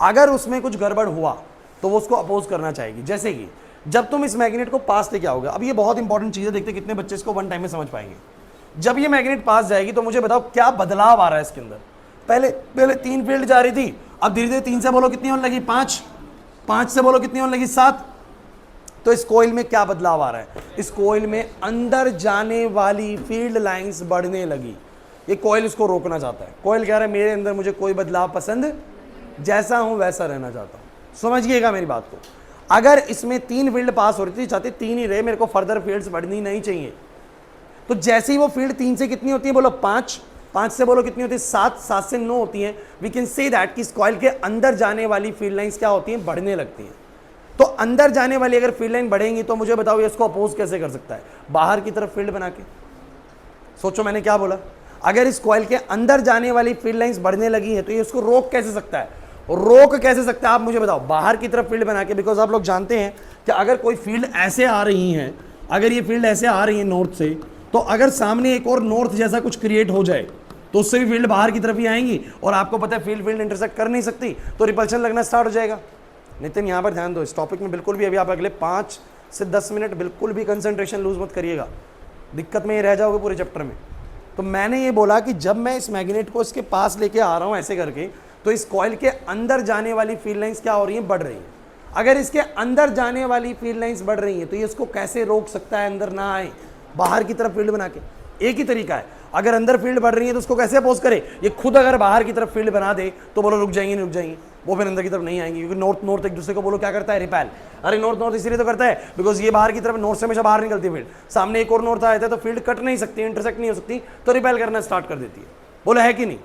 अगर उसमें कुछ गड़बड़ हुआ तो वो उसको अपोज करना चाहेगी। जैसे कि जब तुम इस मैग्नेट को पास लेके आओगे, अब ये बहुत इंपॉर्टेंट चीज़ है, देखते कितने बच्चे इसको वन टाइम में समझ पाएंगे। जब ये मैग्नेट पास जाएगी तो मुझे बताओ क्या बदलाव आ रहा है इसके अंदर। पहले 3 फील्ड जा रही थी, अब धीरे धीरे 3 से बोलो कितनी होने लगी 5, 5 से बोलो कितनी होने लगी 7। तो इस कोइल में क्या बदलाव आ रहा है? इस कोइल में अंदर जाने वाली फील्ड लाइंस बढ़ने लगी। ये कोइल इसको रोकना चाहता है। कोइल कह रहा है मेरे अंदर मुझे कोई बदलाव पसंद, जैसा हूं वैसा रहना चाहता हूं। समझिएगा मेरी बात को। अगर इसमें 3 फील्ड पास हो रही थी, चाहते 3 ही रहे, मेरे को फर्दर फील्ड्स बढ़नी नहीं चाहिए। तो जैसे ही वो फील्ड 3 से कितनी होती है बोलो 5, 5 से बोलो कितनी होती है 7, 7 से 9 होती है। वी कैन से दैट कि इस कॉइल के अंदर जाने वाली फील्ड लाइंस क्या होती हैं? बढ़ने लगती हैं। तो अंदर जाने वाली अगर फील्ड लाइन बढ़ेंगी तो मुझे बताओ ये इसको अपोज कैसे कर सकता है? बाहर की तरफ फील्ड बना के। सोचो मैंने क्या बोला। अगर इस कॉइल के अंदर जाने वाली फील्ड लाइंस बढ़ने लगी है तो ये उसको रोक कैसे सकता है? रोक कैसे सकता है आप मुझे बताओ? बाहर की तरफ फील्ड बना के। बिकॉज आप लोग जानते हैं कि अगर कोई फील्ड ऐसे आ रही है, अगर ये फील्ड ऐसे आ रही है नॉर्थ से, तो अगर सामने एक और नॉर्थ जैसा कुछ क्रिएट हो जाए तो उससे भी फील्ड बाहर की तरफ ही आएंगी। और आपको पता है फील्ड इंटरसेक्ट कर नहीं सकती, तो रिपल्शन लगना स्टार्ट हो जाएगा। नितिन यहाँ पर ध्यान दो, इस टॉपिक में बिल्कुल भी अभी आप अगले 5 से 10 मिनट बिल्कुल भी कंसंट्रेशन लूज मत करिएगा, दिक्कत में ये रह जाओगे पूरे चैप्टर में। तो मैंने ये बोला कि जब मैं इस मैग्नेट को इसके पास लेके आ रहा हूँ ऐसे करके, तो इस कॉइल के अंदर जाने वाली फील्ड लाइंस क्या हो रही हैं? बढ़ रही हैं। अगर इसके अंदर जाने वाली फील्ड लाइंस बढ़ रही हैं तो ये इसको कैसे रोक सकता है अंदर ना आए? बाहर की तरफ फील्ड बना के। एक ही तरीका है, अगर अंदर फील्ड बढ़ रही है तो उसको कैसे अपोज करे? ये खुद अगर बाहर की तरफ फील्ड बना दे तो बोलो रुक जाएंगे, नहीं रुक जाएंगे, वो फिर अंदर की तरफ नहीं आएंगे। क्योंकि नॉर्थ एक दूसरे को बोलो क्या करता है? रिपेल। अरे नॉर्थ इसलिए तो करता है बिकॉज ये बाहर की तरफ, नॉर्थ से हमेशा बाहर निकलती है फील्ड, सामने एक और नॉर्थ आया था तो फील्ड कट नहीं सकती, इंटरसेक्ट नहीं हो सकती, तो रिपेल करना स्टार्ट कर देती है। बोलो है कि नहीं?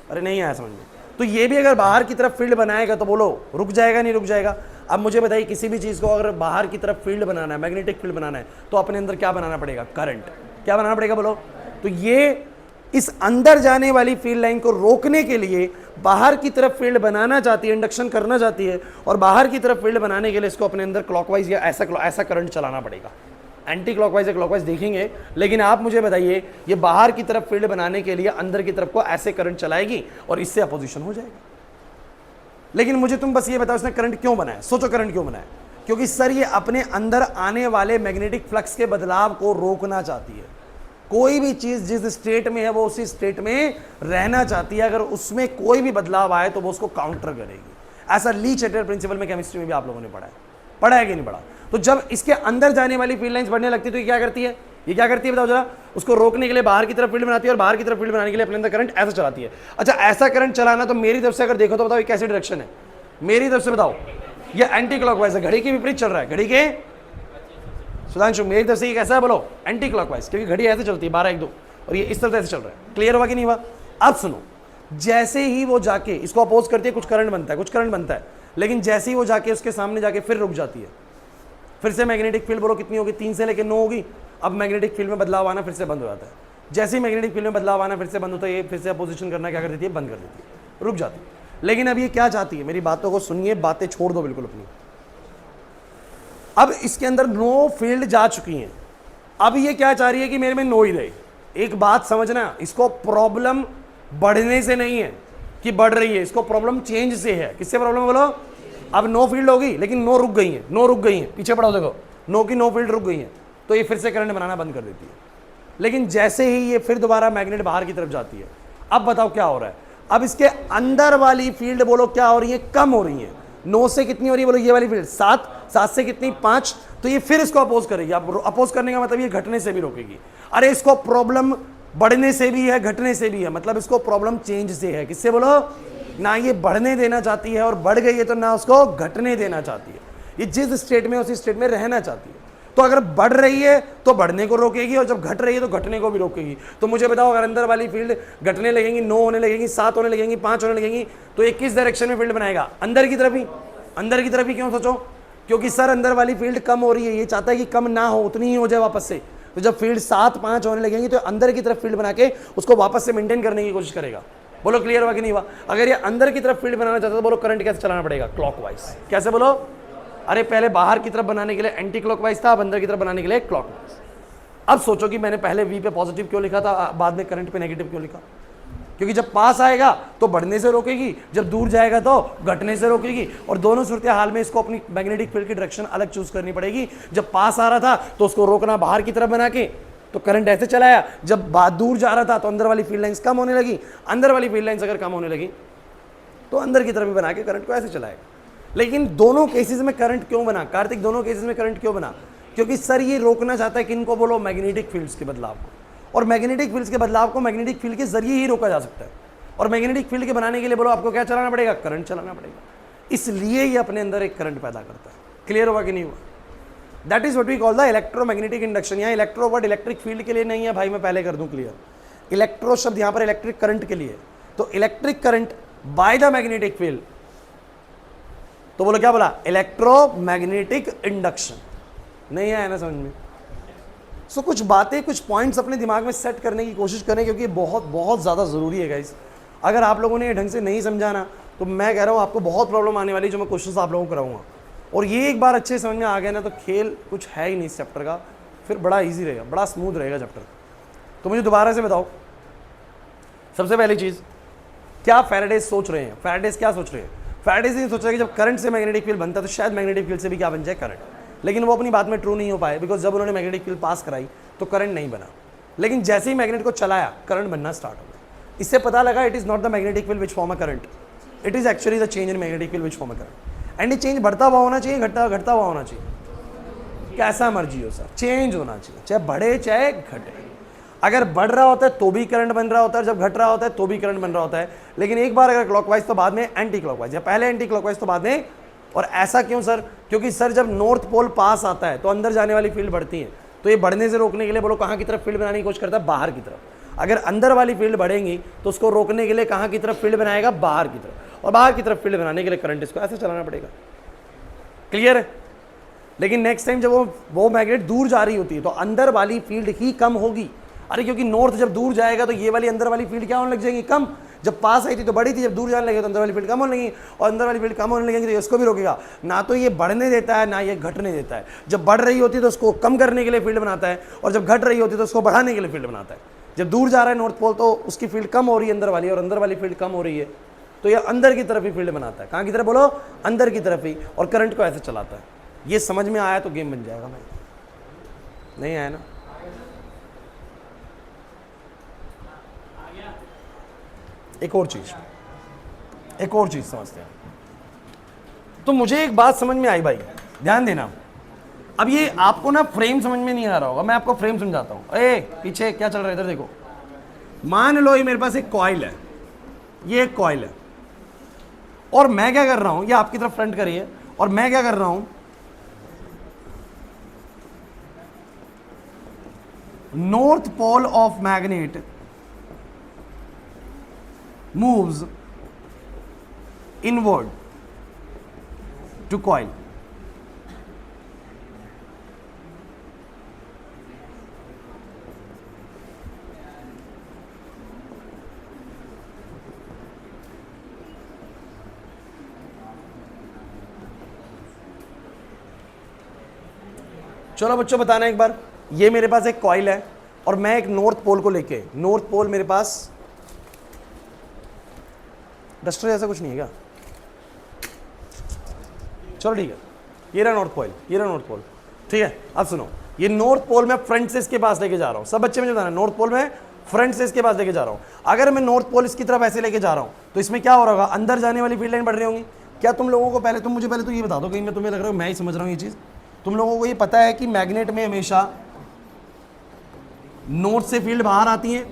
अरे नहीं आया समझ में। तो ये भी अगर बाहर की तरफ फील्ड बनाएगा तो बोलो रुक जाएगा, नहीं रुक जाएगा। अब मुझे बताइए किसी भी चीज़ को अगर बाहर की तरफ फील्ड बनाना है, मैग्नेटिक फील्ड बनाना है, तो अपने अंदर क्या बनाना पड़ेगा? करंट। क्या बनाना पड़ेगा बोलो? तो ये इस अंदर जाने वाली फील्ड लाइन को रोकने के लिए बाहर की तरफ फील्ड बनाना चाहती है, इंडक्शन करना चाहती है, और बाहर की तरफ फील्ड बनाने के लिए इसको अपने अंदर क्लॉकवाइज या ऐसा करंट चलाना पड़ेगा। एंटी क्लॉकवाइज या क्लॉकवाइज देखेंगे, लेकिन आप मुझे बताइए ये बाहर की तरफ फील्ड बनाने के लिए अंदर की तरफ को ऐसे करंट चलाएगी और इससे अपोजिशन हो जाएगी। लेकिन मुझे तुम बस ये बताओ इसने करंट क्यों बनाया? सोचो करंट क्यों बनाया? क्योंकि सर ये अपने अंदर आने वाले मैग्नेटिक फ्लक्स के बदलाव को रोकना चाहती है। कोई भी चीज जिस स्टेट में है वो उसी स्टेट में रहना चाहती है, अगर उसमें कोई भी बदलाव आए तो वो उसको काउंटर करेगी। ऐसा ली चैटर प्रिंसिपल में केमिस्ट्री में भी आप लोगों ने पढ़ा है कि नहीं पढ़ा? तो जब इसके अंदर जाने वाली फील्ड लाइंस बढ़ने लगती है तो ये क्या करती है? ये क्या करती है बताओ जरा? उसको रोकने के लिए बाहर की तरफ फील्ड बनाती है और बाहर की तरफ फील्ड बनाने के लिए अपने अंदर करंट ऐसा चलाती है। अच्छा ऐसा करंट चलाना तो मेरी तरफ से अगर देखो तो बताओ ये कैसी डायरेक्शन है? मेरी तरफ से बताओ ये एंटी क्लॉकवाइज है, घड़ी के विपरीत चल रहा है। घड़ी के सुधांशु मेरी तरफ से ये कैसा है बोलो? एंटी क्लॉकवाइज, क्योंकि घड़ी ऐसे चलती है 12-1-2 और ये इस तरह से ऐसे चल रहा है। क्लियर हुआ कि नहीं हुआ? अब सुनो, जैसे ही वो जाके इसको अपोज करती है कुछ करंट बनता है, लेकिन जैसे ही वो जाके उसके सामने जाके फिर रुक जाती है, फिर से मैग्नेटिक फील्ड बोलो कितनी होगी? 3 से लेकर 9 होगी। अब मैग्नेटिक फील्ड में बदलाव आना फिर से बंद हो जाता है। जैसे ही मैग्नेटिक फील्ड में बदलाव आना फिर से बंद होता है, ये फिर से अपोजिशन करना क्या कर देती है? बंद कर देती है, रुक जाती है। लेकिन अब ये क्या चाहती है? मेरी बातों को सुनिए, बातें छोड़ दो बिल्कुल अपनी। अब इसके अंदर 9 फील्ड जा चुकी हैं, अब ये क्या चाह रही है कि मेरे में 9 ही रहे। एक बात समझना, इसको प्रॉब्लम बढ़ने से नहीं है कि बढ़ रही है, इसको प्रॉब्लम चेंज से है। किससे प्रॉब्लम बोलो? अब 9 फील्ड होगी लेकिन 9 रुक गई हैं, पीछे पढ़ाओ देखो 9 की 9 फील्ड रुक गई हैं, तो ये फिर से करंट बनाना बंद कर देती है। लेकिन जैसे ही ये फिर दोबारा मैग्नेट बाहर की तरफ जाती है, अब बताओ क्या हो रहा है? अब इसके अंदर वाली फील्ड बोलो क्या हो रही है? कम हो रही है। 9 से कितनी हो रही है बोलो? ये वाली फील्ड 7 से कितनी? 5। तो ये फिर इसको अपोज करेगी। अब अपोज करने का मतलब ये घटने से भी रोकेगी। अरे इसको प्रॉब्लम बढ़ने से भी है, घटने से भी है, मतलब इसको प्रॉब्लम चेंज से है। किससे बोलो? ना ये बढ़ने देना चाहती है और बढ़ गई है तो ना उसको घटने देना चाहती है। ये जिस स्टेट में उसी स्टेट में रहना चाहती है। तो अगर बढ़ रही है तो बढ़ने को रोकेगी और जब घट रही है तो घटने को भी रोकेगी। तो मुझे बताओ, अगर अंदर वाली फील्ड घटने लगेंगी, 9 होने लगेंगी, 7 होने लगेंगी, 5 होने लगेंगी, तो ये किस डायरेक्शन में फील्ड बनाएगा? अंदर की तरफ ही। अंदर की तरफ ही क्यों सोचो? क्योंकि सर अंदर वाली फील्ड कम हो रही है, ये चाहता है कि कम ना हो, उतनी ही हो जाए वापस से। तो जब फील्ड 7, 5 होने लगेंगी तो अंदर की तरफ फील्ड बना के उसको वापस से मेंटेन करने की कोशिश करेगा। बोलो क्लियर हुआ कि नहीं हुआ? अगर ये अंदर की तरफ फील्ड बनाना चाहता है तो बोलो करंट कैसे चलाना पड़ेगा? क्लॉकवाइज। कैसे बोलो? अरे पहले बाहर की तरफ बनाने के लिए एंटी क्लॉकवाइज था, अब अंदर की तरफ बनाने के लिए क्लॉकवाइज। अब सोचो कि मैंने पहले वी पे पॉजिटिव क्यों लिखा था, बाद में करंट पे नेगेटिव क्यों लिखा? क्योंकि जब पास आएगा तो बढ़ने से रोकेगी, जब दूर जाएगा तो घटने से रोकेगी। और दोनों सूरत हाल में इसको अपनी मैग्नेटिक फील्ड की डायरेक्शन अलग चूज करनी पड़ेगी। जब पास आ रहा था तो उसको रोकना बाहर की तरफ बना के, तो करंट ऐसे चलाया। जब दूर जा रहा था तो अंदर वाली फील्ड लाइंस कम होने लगी। अंदर वाली फील्ड लाइंस अगर कम होने लगी तो अंदर की तरफ भी बना के करंट को ऐसे चलाएगा। लेकिन दोनों केसेस में करंट क्यों बना कार्तिक? दोनों केसेस में करंट क्यों बना? क्योंकि सर ये रोकना चाहता है किनको? बोलो मैग्नेटिक फील्ड्स के बदलाव को। और मैग्नेटिक फील्ड्स के बदलाव को मैग्नेटिक फील्ड के जरिए ही रोका जा सकता है। और मैग्नेटिक फील्ड के बनाने के लिए बोलो आपको क्या चलाना पड़ेगा? करंट चलाना पड़ेगा। इसलिए ये अपने अंदर एक करंट पैदा करता है। क्लियर हुआ कि नहीं हुआ? That is what we call the electromagnetic induction. यहाँ इलेक्ट्रो वर्ड इलेक्ट्रिक फील्ड के लिए नहीं है भाई, मैं पहले कर दूं क्लियर। इलेक्ट्रो शब्द यहाँ पर इलेक्ट्रिक करंट के लिए। तो electric current by the magnetic field, तो बोलो क्या बोला? Electromagnetic induction. नहीं आया ना समझ में? सो कुछ बातें, कुछ पॉइंट्स अपने दिमाग में सेट करने की कोशिश करें, क्योंकि बहुत बहुत ज़्यादा ज़रूरी है गाइस। अगर आप लोगों ने ये ढंग से नहीं समझा ना तो मैं कह रहा हूँ आपको बहुत प्रॉब्लम आने वाली, जो मैं क्वेश्चंस आप लोगों को कराऊंगा। और ये एक बार अच्छे समझ में आ गया ना तो खेल कुछ है ही नहीं इस चैप्टर का, फिर बड़ा ईजी रहेगा, बड़ा स्मूथ रहेगा चैप्टर। तो मुझे दोबारा से बताओ, सबसे पहली चीज़, क्या फैराडेज सोच रहे हैं? फैराडेज क्या सोच रहे हैं? फैराडेज ये सोच रहे हैं कि जब करंट से मैग्नेटिक फील्ड बनता है तो शायद मैग्नेटिक फील्ड से भी क्या बन जाए? करंट। लेकिन वो अपनी बात में ट्रू नहीं हो पाए, बिकॉज जब उन्होंने मैग्नेटिक फील्ड पास कराई तो करंट नहीं बना। लेकिन जैसे ही मैग्नेट को चलाया करंट बनना स्टार्ट हो गया। इससे पता लगा it is not the magnetic field which form a current, it is actually the change in magnetic field which form a current. And ये चेंज बढ़ता हुआ होना चाहिए, घटता हुआ होना चाहिए, कैसा मर्जी हो सर, चेंज होना चाहिए, चाहे बढ़े चाहे घटे। अगर बढ़ रहा होता है तो भी करंट बन रहा होता है, जब घट रहा होता है तो भी करंट बन रहा होता है। लेकिन एक बार अगर क्लॉकवाइज तो बाद में एंटी क्लॉकवाइज, या पहले एंटी क्लॉकवाइज तो बाद में। और ऐसा क्यों सर? क्योंकि सर जब नॉर्थ पोल पास आता है तो अंदर जाने वाली फील्ड बढ़ती है, तो ये बढ़ने से रोकने के लिए बोलो कहाँ की तरफ फील्ड बनाने की कोशिश करता है? बाहर की तरफ। अगर अंदर वाली फील्ड बढ़ेंगी तो उसको रोकने के लिए कहाँ की तरफ फील्ड बनाएगा? बाहर की तरफ। और बाहर की तरफ फील्ड बनाने के लिए करंट इसको ऐसे चलाना पड़ेगा। क्लियर है? लेकिन नेक्स्ट टाइम जब वो मैग्नेट दूर जा रही होती है तो अंदर वाली फील्ड ही कम होगी। अरे क्योंकि नॉर्थ जब दूर जाएगा तो ये वाली अंदर वाली फील्ड क्या होने लग जाएगी? कम। जब पास आई थी तो बड़ी थी, जब दूर जाने लगे तो अंदर वाली फील्ड कम होने लगेगी, और अंदर वाली फील्ड कम होने लगेगी तो इसको भी रोकेगा। ना तो ये बढ़ने देता है ना ये घटने देता है। जब बढ़ रही होती है तो उसको कम करने के लिए फील्ड बनाता है, और जब घट रही होती है तो उसको बढ़ाने के लिए फील्ड बनाता है। जब दूर जा रहा है नॉर्थ पोल तो उसकी फील्ड कम हो रही है अंदर वाली, और अंदर वाली फील्ड कम हो रही है तो ये अंदर की तरफ ही फील्ड बनाता है। कहाँ की तरफ? बोलो अंदर की तरफ ही। और करंट को ऐसे चलाता है। ये समझ में आया तो गेम बन जाएगा भाई। नहीं आया ना? एक और चीज समझते हैं। तो मुझे एक बात समझ में आई भाई, ध्यान देना। अब ये आपको ना फ्रेम समझ में नहीं आ रहा होगा, मैं आपको फ्रेम समझाता हूं। पीछे क्या चल रहा है इधर देखो। मान लो ये मेरे पास एक कॉइल है, ये एक कॉइल है, और मैं क्या कर रहा हूं, ये आपकी तरफ फ्रंट करिए, और मैं क्या कर रहा हूं, north pole of magnet moves inward to coil. चलो बच्चों बताना एक बार। ये मेरे पास एक कॉइल है और मैं एक नॉर्थ पोल को लेके, नॉर्थ पोल मेरे पास डस्टर जैसा कुछ नहीं है क्या? चलो ठीक है, ये रहा नॉर्थ पोल, ये रहा नॉर्थ पोल, ठीक है। अब सुनो, ये नॉर्थ पोल में फ्रंट से इसके पास लेके जा रहा हूं। सब बच्चे मुझे बताना, नॉर्थ पोल में फ्रंट से इसके पास लेके जा रहा हूं। अगर मैं नॉर्थ पोल इसकी तरफ ऐसे लेके जा रहा हूं तो इसमें क्या हो रहा होगा? अंदर जाने वाली फील्ड लाइन बढ़ रही होंगी। क्या तुम लोगों को पहले, तुम मुझे पहले तो ये बता दो, कहीं मैं तुम्हें लग रहा है मैं ही समझ रहा हूं ये चीज। तुम लोगों को ये पता है कि मैग्नेट में हमेशा नॉर्थ से फील्ड बाहर आती है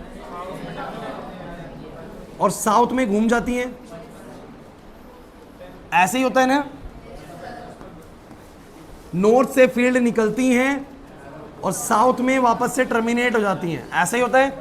और साउथ में घूम जाती है, ऐसे ही होता है ना? नॉर्थ से फील्ड निकलती हैं और साउथ में वापस से टर्मिनेट हो जाती हैं, ऐसे ही होता है,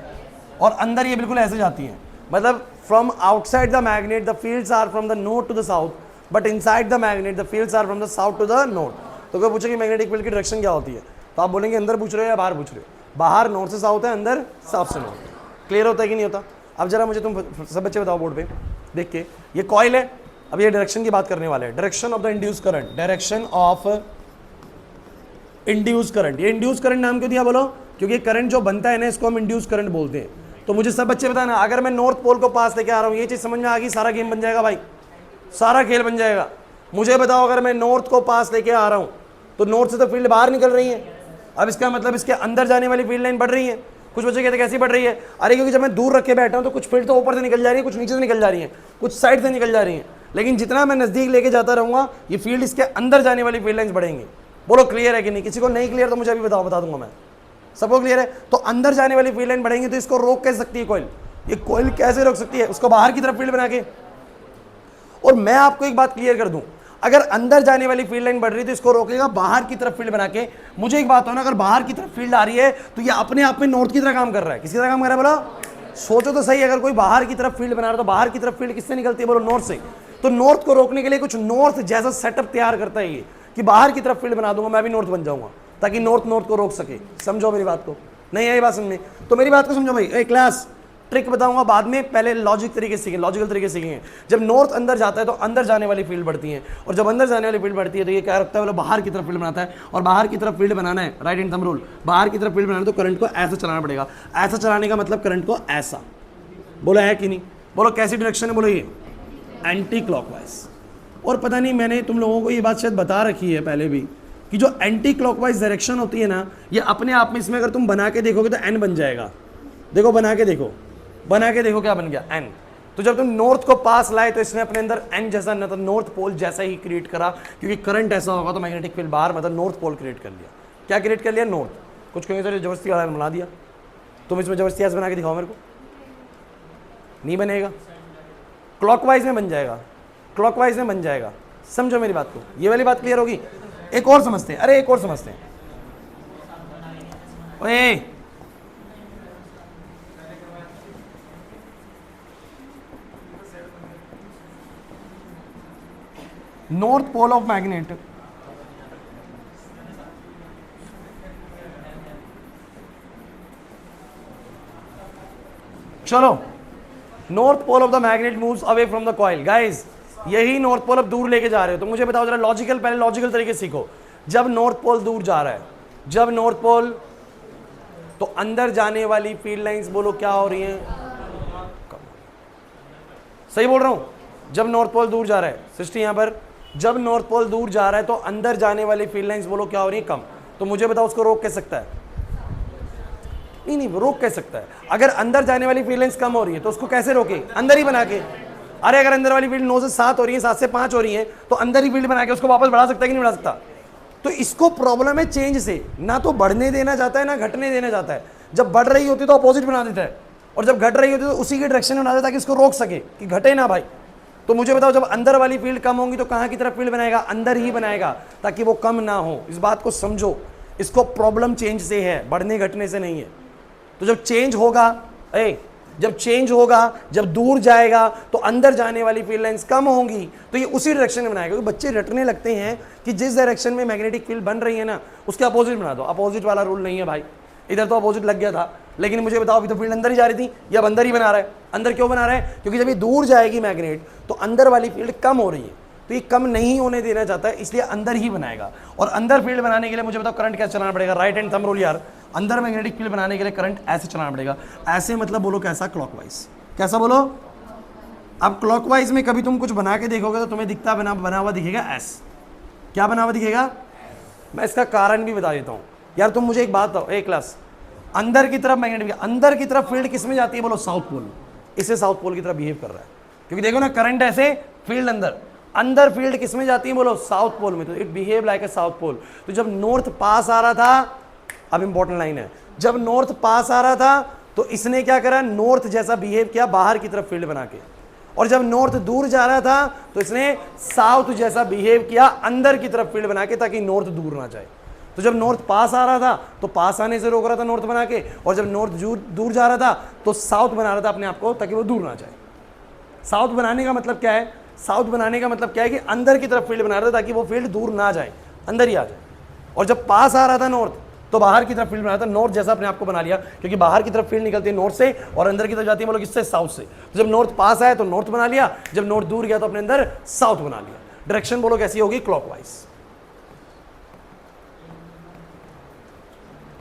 और अंदर ये बिल्कुल ऐसे जाती हैं। मतलब from outside the magnet the fields are from the north to the south, but inside the magnet the fields are from the south to the north. तो कोई पूछे कि मैग्नेटिक फील्ड की डायरेक्शन क्या होती है, तो आप बोलेंगे अंदर पूछ रहे हो या बाहर पूछ रहे हो। बाहर नॉर्थ से साउथ है, अंदर साउथ से नॉर्थ। क्लियर होता है कि नहीं होता? अब जरा मुझे तुम सब बच्चे बताओ बोर्ड पे देख के, ये कॉइल है, अब ये डायरेक्शन की बात करने वाले हैं, direction of the induce current, direction of induce current. ये इंड्यूस करंट नाम क्यों दिया बोलो? क्योंकि करंट जो बनता है ना, इसको हम इंड्यूस करंट बोलते हैं। तो मुझे सब बच्चे बताना, अगर मैं नॉर्थ पोल को पास लेके आ रहा हूँ, ये चीज समझ में आ गई, सारा गेम बन जाएगा भाई, सारा खेल बन जाएगा। मुझे बताओ, अगर मैं नॉर्थ को पास लेके आ रहा हूँ तो नॉर्थ से तो फील्ड बाहर निकल रही है, अब इसका मतलब इसके अंदर जाने वाली फील्ड लाइन बढ़ रही है। कुछ बच्चे कहते हैं कैसी बढ़ रही है? अरे क्योंकि जब मैं दूर रख के बैठा हूँ तो कुछ फील्ड तो ऊपर से निकल जा रही है, कुछ नीचे से निकल जा रही है, कुछ साइड से निकल जा रही है, लेकिन जितना मैं नजदीक लेके जाता रहूंगा ये फील्ड इसके अंदर जाने वाली फील्ड लाइन्स बढ़ेंगी। बोलो क्लियर है कि नहीं? किसी को नहीं क्लियर तो मुझे अभी बताओ, बता दूंगा मैं। सबको क्लियर है? तो अंदर जाने वाली फील्ड लाइन बढ़ेंगी, तो इसको रोक कैसे सकती है कॉइल? ये कॉइल कैसे रोक सकती है? उसको बाहर की तरफ फील्ड बना के। और मैं आपको एक बात क्लियर कर दूं, अगर अंदर जाने वाली फील्ड लाइन बढ़ रही है तो इसको रोकेगा बाहर की तरफ फील्ड बना के। मुझे एक बात हो ना, अगर बाहर की तरफ फील्ड आ रही है तो ये अपने आप में नॉर्थ की तरह काम कर रहा है। किसकी तरह काम कर रहा है बोलो? सोचो तो सही, अगर कोई बाहर की तरफ फील्ड बना रहा है तो बाहर की तरफ फील्ड किससे निकलती है बोलो? नॉर्थ से। तो नॉर्थ को रोकने के लिए कुछ नॉर्थ जैसा सेटअप तैयार करता है ये, कि बाहर की तरफ फील्ड बना दूंगा, मैं भी नॉर्थ बन जाऊंगा, ताकि नॉर्थ नॉर्थ को रोक सके। समझो मेरी बात को? नहीं है ये बात समझ में? तो मेरी बात को समझो भाई। एक क्लास ट्रिक बताऊंगा बाद में, पहले लॉजिक तरीके से सीखेंगे, लॉजिकल तरीके से सीखेंगे। जब नॉर्थ अंदर जाता है तो अंदर जाने वाली फील्ड बढ़ती है, और जब अंदर जाने वाली फील्ड बढ़ती है तो ये क्या रखता है बोलो? बाहर की तरफ फील्ड बनाता है। और बाहर की तरफ फील्ड बनाना है, राइट हैंड थंब रूल, बाहर की तरफ फील्ड बनाना है तो करंट को ऐसा चलाना पड़ेगा। ऐसा चलाने का मतलब करंट को ऐसा, बोला है कि नहीं? बोलो कैसी डायरेक्शन है? बोलो ये एंटी क्लॉकवाइज। और पता नहीं मैंने तुम लोगों को ये बात शायद बता रखी है पहले भी, कि जो एंटी क्लॉकवाइज डायरेक्शन होती है ना, ये अपने आप में, इसमें अगर तुम बना के देखोगे तो एन बन जाएगा। देखो बना के देखो, बना के देखो क्या बन गया? एन। तो जब तुम नॉर्थ को पास लाए तो इसने अपने अंदर एन जैसा, मतलब नॉर्थ पोल जैसा ही क्रिएट करा, क्योंकि करंट ऐसा होगा तो मैग्नेटिक फील्ड बाहर, मतलब नॉर्थ पोल क्रिएट कर लिया। क्या क्रिएट कर लिया? नॉर्थ। कुछ कहेंगे सर जबरदस्ती वाला बना दिया, तुम इसमें जबरदस्ती ऐसे बना के दिखाओ मेरे को, नहीं बनेगा। क्लॉकवाइज में बन जाएगा, क्लॉकवाइज में बन जाएगा। समझो मेरी बात को, ये वाली बात क्लियर होगी? एक और समझते हैं, अरे एक और समझते हैं। ओए नॉर्थ पोल ऑफ मैग्नेट, चलो north pole of the magnet moves away from the coil. Guys यही नॉर्थ पोल अब दूर लेके जा रहे हो, तो मुझे बताओ जरा लॉजिकल, पहले लॉजिकल तरीके सीखो। जब नॉर्थ पोल दूर जा रहा है, जब नॉर्थ पोल, तो अंदर जाने वाली फील्ड लाइंस बोलो क्या हो रही हैं? सही बोल रहा हूं? जब नॉर्थ पोल दूर जा रहा है, सृष्टि यहां पर, जब नॉर्थ पोल दूर जा रहा है तो अंदर जाने वाली फील्ड लाइंस बोलो क्या हो रही है? कम। तो मुझे बताओ उसको रोक कैसे सकता है? नहीं रोक कैसे सकता है? अगर अंदर जाने वाली फील्ड लाइंस कम हो रही है तो उसको कैसे रोके? अंदर ही बना के। अरे अगर अंदर वाली फील्ड 9 से 7 हो रही है, 7 से 5 हो रही है, तो अंदर ही फील्ड बना के उसको वापस बढ़ा सकता है कि नहीं बढ़ा सकता? तो इसको प्रॉब्लम है चेंज से, ना तो बढ़ने देना चाहता है ना घटने देना चाहता है। जब बढ़ रही होती तो अपोजिट बना देता है, और जब घट रही होती तो उसी की डायरेक्शन में बना देता है कि इसको रोक सके कि घटे ना भाई। तो मुझे बताओ जब अंदर वाली फील्ड कम होंगी तो कहाँ की तरफ फील्ड बनाएगा? अंदर ही बनाएगा, ताकि वो कम ना हो। इस बात को समझो, इसको प्रॉब्लम चेंज से है, बढ़ने घटने से नहीं है। तो जब चेंज होगा, जब चेंज होगा, जब दूर जाएगा तो अंदर जाने वाली फील्ड लाइंस कम होंगी, तो ये उसी डायरेक्शन में बनाएगा। क्योंकि बच्चे रटने लगते हैं कि जिस डायरेक्शन में मैग्नेटिक फील्ड बन रही है ना, उसके अपोजिट बना दो। अपोजिट वाला रूल नहीं है भाई, इधर तो अपोजिट लग गया था, लेकिन मुझे बताओ अभी तो फील्ड अंदर ही जा रही थी, या अब अंदर ही बना रहा है? अंदर क्यों बना रहा है? क्योंकि जब ये दूर जाएगी मैग्नेट तो अंदर वाली फील्ड कम हो रही है, तो ये कम नहीं होने देना चाहता है, इसलिए अंदर ही बनाएगा। और अंदर फील्ड बनाने के लिए मुझे बताओ करंट कैसे चलाना पड़ेगा? राइट हैंड थंब रूल यार, अंदर मैग्नेटिक फील्ड बनाने के लिए करंट ऐसे चलाना पड़ेगा। ऐसे मतलब बोलो कैसा? क्लॉकवाइज। कैसा बोलो? अब क्लॉकवाइज में कभी तुम कुछ बना के देखोगे तो तुम्हें दिखता बना हुआ दिखेगा एस। क्या बना हुआ दिखेगा? मैं इसका कारण भी बता देता हूं यार। तुम मुझे एक बात बताओ, एक क्लास, अंदर की तरफ मैग्नेटिक, अंदर की तरफ फील्ड किस में जाती है बोलो? South pole. इसे साउथ पोल की तरफ बिहेव कर रहा है, क्योंकि देखो ना करंट ऐसे, फील्ड अंदर, अंदर फील्ड किस में जाती है बोलो? साउथ पोल में। तो it behave like a south pole. तो जब नॉर्थ पास आ रहा था, अब इंपॉर्टेंट लाइन है, जब नॉर्थ पास आ रहा था तो इसने क्या करा? नॉर्थ जैसा बिहेव किया बाहर की तरफ फील्ड बना के। और जब नॉर्थ दूर जा रहा था तो इसने साउथ जैसा बिहेव किया अंदर की तरफ फील्ड बना के, ताकि नॉर्थ दूर ना जाए। तो तो जब नॉर्थ पास आ रहा था तो पास आने से रोक रहा था नॉर्थ बना के, और जब नॉर्थ दूर जा रहा था तो साउथ बना रहा था अपने आप को ताकि वो दूर ना जाए। साउथ बनाने का मतलब क्या है? साउथ बनाने का मतलब क्या है कि अंदर की तरफ फील्ड बना रहा था ताकि वो फील्ड दूर ना जाए, अंदर ही आ जाए। और जब पास आ रहा था नॉर्थ तो बाहर की तरफ फील्ड बना रहा था, नॉर्थ जैसा अपने आप को बना लिया, क्योंकि बाहर की तरफ फील्ड निकलती है नॉर्थ से और अंदर की तरफ जाती है मतलब किससे? साउथ से। तो जब नॉर्थ पास आया तो नॉर्थ बना लिया, जब नॉर्थ दूर गया तो अपने अंदर साउथ बना लिया। डायरेक्शन बोलो कैसी होगी? क्लॉकवाइज।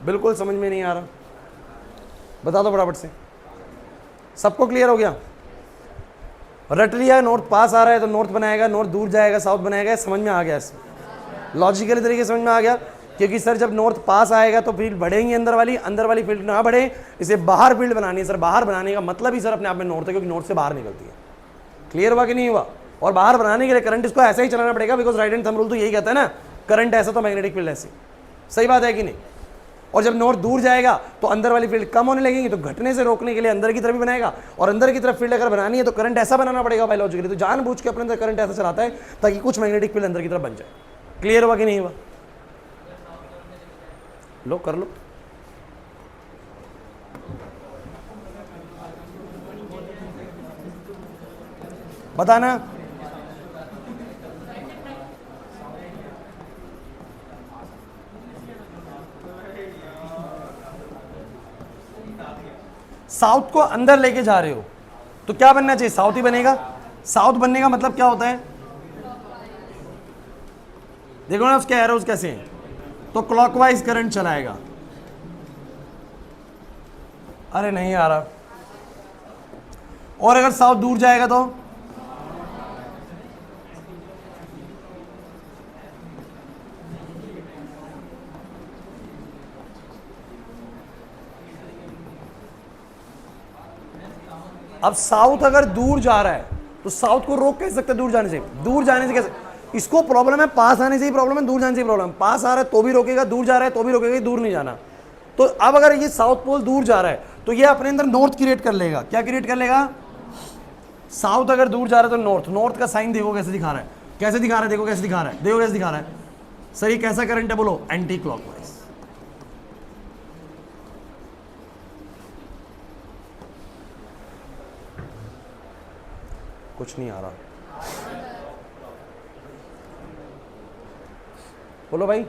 बिल्कुल समझ में नहीं आ रहा? बता दो फटाफट से। सबको क्लियर हो गया? रट लिया, नॉर्थ पास आ रहा है तो नॉर्थ बनाएगा, नॉर्थ दूर जाएगा साउथ बनाएगा। समझ में आ गया? लॉजिकली तरीके समझ में आ गया? क्योंकि सर जब नॉर्थ पास आएगा तो फील्ड बढ़ेंगी अंदर वाली फील्ड ना बढ़े, इसे बाहर फील्ड बनानी है। सर बाहर बनाने का मतलब ही सर अपने आप में नॉर्थ है, क्योंकि नॉर्थ से बाहर निकलती है। क्लियर हुआ कि नहीं हुआ? और बाहर बनाने के लिए करंट इसको ऐसा ही चलाना पड़ेगा, because right hand thumb rule तो यही कहता है ना, करंट ऐसा तो मैग्नेटिक फील्ड ऐसी। सही बात है कि नहीं? और जब नॉर्थ दूर जाएगा तो अंदर वाली फील्ड कम होने लगेगी, तो घटने से रोकने के लिए अंदर की तरफ भी बनाएगा, और अंदर की तरफ फील्ड अगर बनानी है तो करंट ऐसा बनाना पड़ेगा बायोलॉजिकली। तो जानबूझ के अपने अंदर करंट ऐसा चलाता है ताकि कुछ मैग्नेटिक फील्ड अंदर की तरफ बन जाए। क्लियर हुआ कि नहीं हुआ? लो कर लो। बताना। साउथ को अंदर लेके जा रहे हो तो क्या बनना चाहिए? साउथ ही बनेगा। साउथ बनने का मतलब क्या होता है? देखो ना उसके एरोज कैसे हैं, तो क्लॉकवाइज करंट चलाएगा। अरे नहीं आ रहा। और अगर साउथ दूर जाएगा तो अब साउथ अगर दूर जा रहा है तो साउथ को रोक कैसे सकते? दूर जाने से। दूर जाने से कैसे? इसको प्रॉब्लम है पास आने से ही प्रॉब्लम है, दूर जाने से ही प्रॉब्लम। पास आ रहा है तो भी रोकेगा, दूर जा रहा है तो भी रोकेगा, दूर नहीं जाना। तो अब अगर ये साउथ पोल दूर जा रहा है तो ये अपने अंदर नॉर्थ क्रिएट कर लेगा। क्या क्रिएट कर लेगा? साउथ अगर दूर जा रहा है तो नॉर्थ। नॉर्थ का साइन देखो कैसे दिखा रहा है, कैसे दिखा रहा है, देखो कैसे दिखा रहा है, देखो कैसे दिखा रहा है। सर ये कैसा करंट है? बोलो एंटी क्लॉकवाइज। कुछ नहीं आ रहा। बोलो भाई,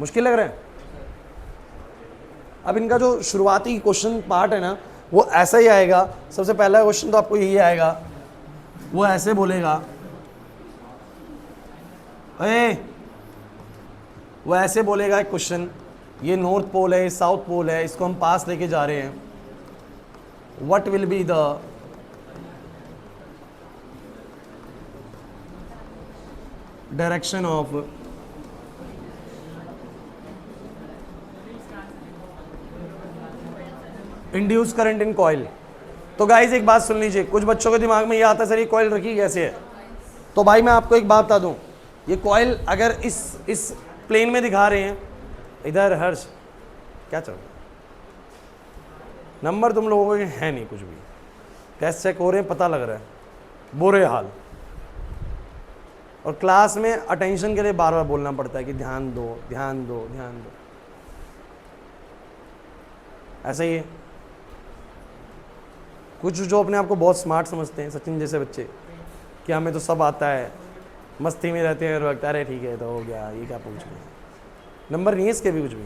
मुश्किल लग रहा है? अब इनका जो शुरुआती क्वेश्चन पार्ट है ना वो ऐसा ही आएगा। सबसे पहला क्वेश्चन तो आपको यही आएगा, वो ऐसे बोलेगा, वो ऐसे बोलेगा एक क्वेश्चन, ये नॉर्थ पोल है, साउथ पोल है, इसको हम पास लेके जा रहे हैं, what will be the direction of induce current in coil. तो गाइज एक बात सुन लीजिए, कुछ बच्चों के दिमाग में ये आता है सर ये कॉइल रखी कैसे है? तो भाई मैं आपको एक बात बता दूं, ये कॉइल अगर इस प्लेन में दिखा रहे हैं, इधर हर्ष क्या चल रहा है? नंबर तुम लोगों के है नहीं कुछ भी, टेस्ट चेक हो रहे हैं, पता लग रहा है, बुरे हाल। और क्लास में अटेंशन के लिए बार बार बोलना पड़ता है कि ध्यान दो ध्यान दो ध्यान दो। ऐसा ही है कुछ जो अपने आप को बहुत स्मार्ट समझते हैं, सचिन जैसे बच्चे, कि हमें तो सब आता है, मस्ती में रहते हैं, और अरे ठीक है तो हो गया, ये क्या पूछ रहे हैं, नंबर नहीं है इसके भी कुछ भी।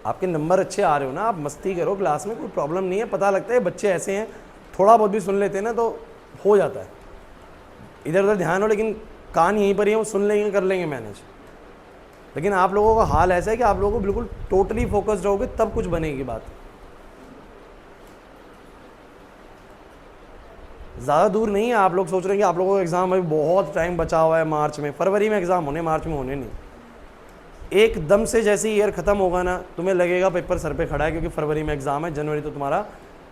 आपके नंबर अच्छे आ रहे हो ना, आप मस्ती करो क्लास में, कोई प्रॉब्लम नहीं है। पता लगता है बच्चे ऐसे हैं, थोड़ा बहुत भी सुन लेते हैं ना तो हो जाता है, इधर उधर ध्यान हो, लेकिन कान यहीं पर ही है, वो सुन लेंगे, कर लेंगे मैनेज। लेकिन आप लोगों का हाल ऐसा है कि आप लोगों को बिल्कुल टोटली फोकस्ड रहोगे तब कुछ बनेगी बात। ज़्यादा दूर नहीं है। आप लोग सोच रहे हैं कि आप लोगों का एग्ज़ाम अभी बहुत टाइम बचा हुआ है, मार्च में, फरवरी में एग्ज़ाम होने, मार्च में होने नहीं। एकदम से जैसे ईयर ख़त्म होगा ना, तुम्हें लगेगा पेपर सर पे खड़ा है, क्योंकि फरवरी में एग्ज़ाम है, जनवरी तो तुम्हारा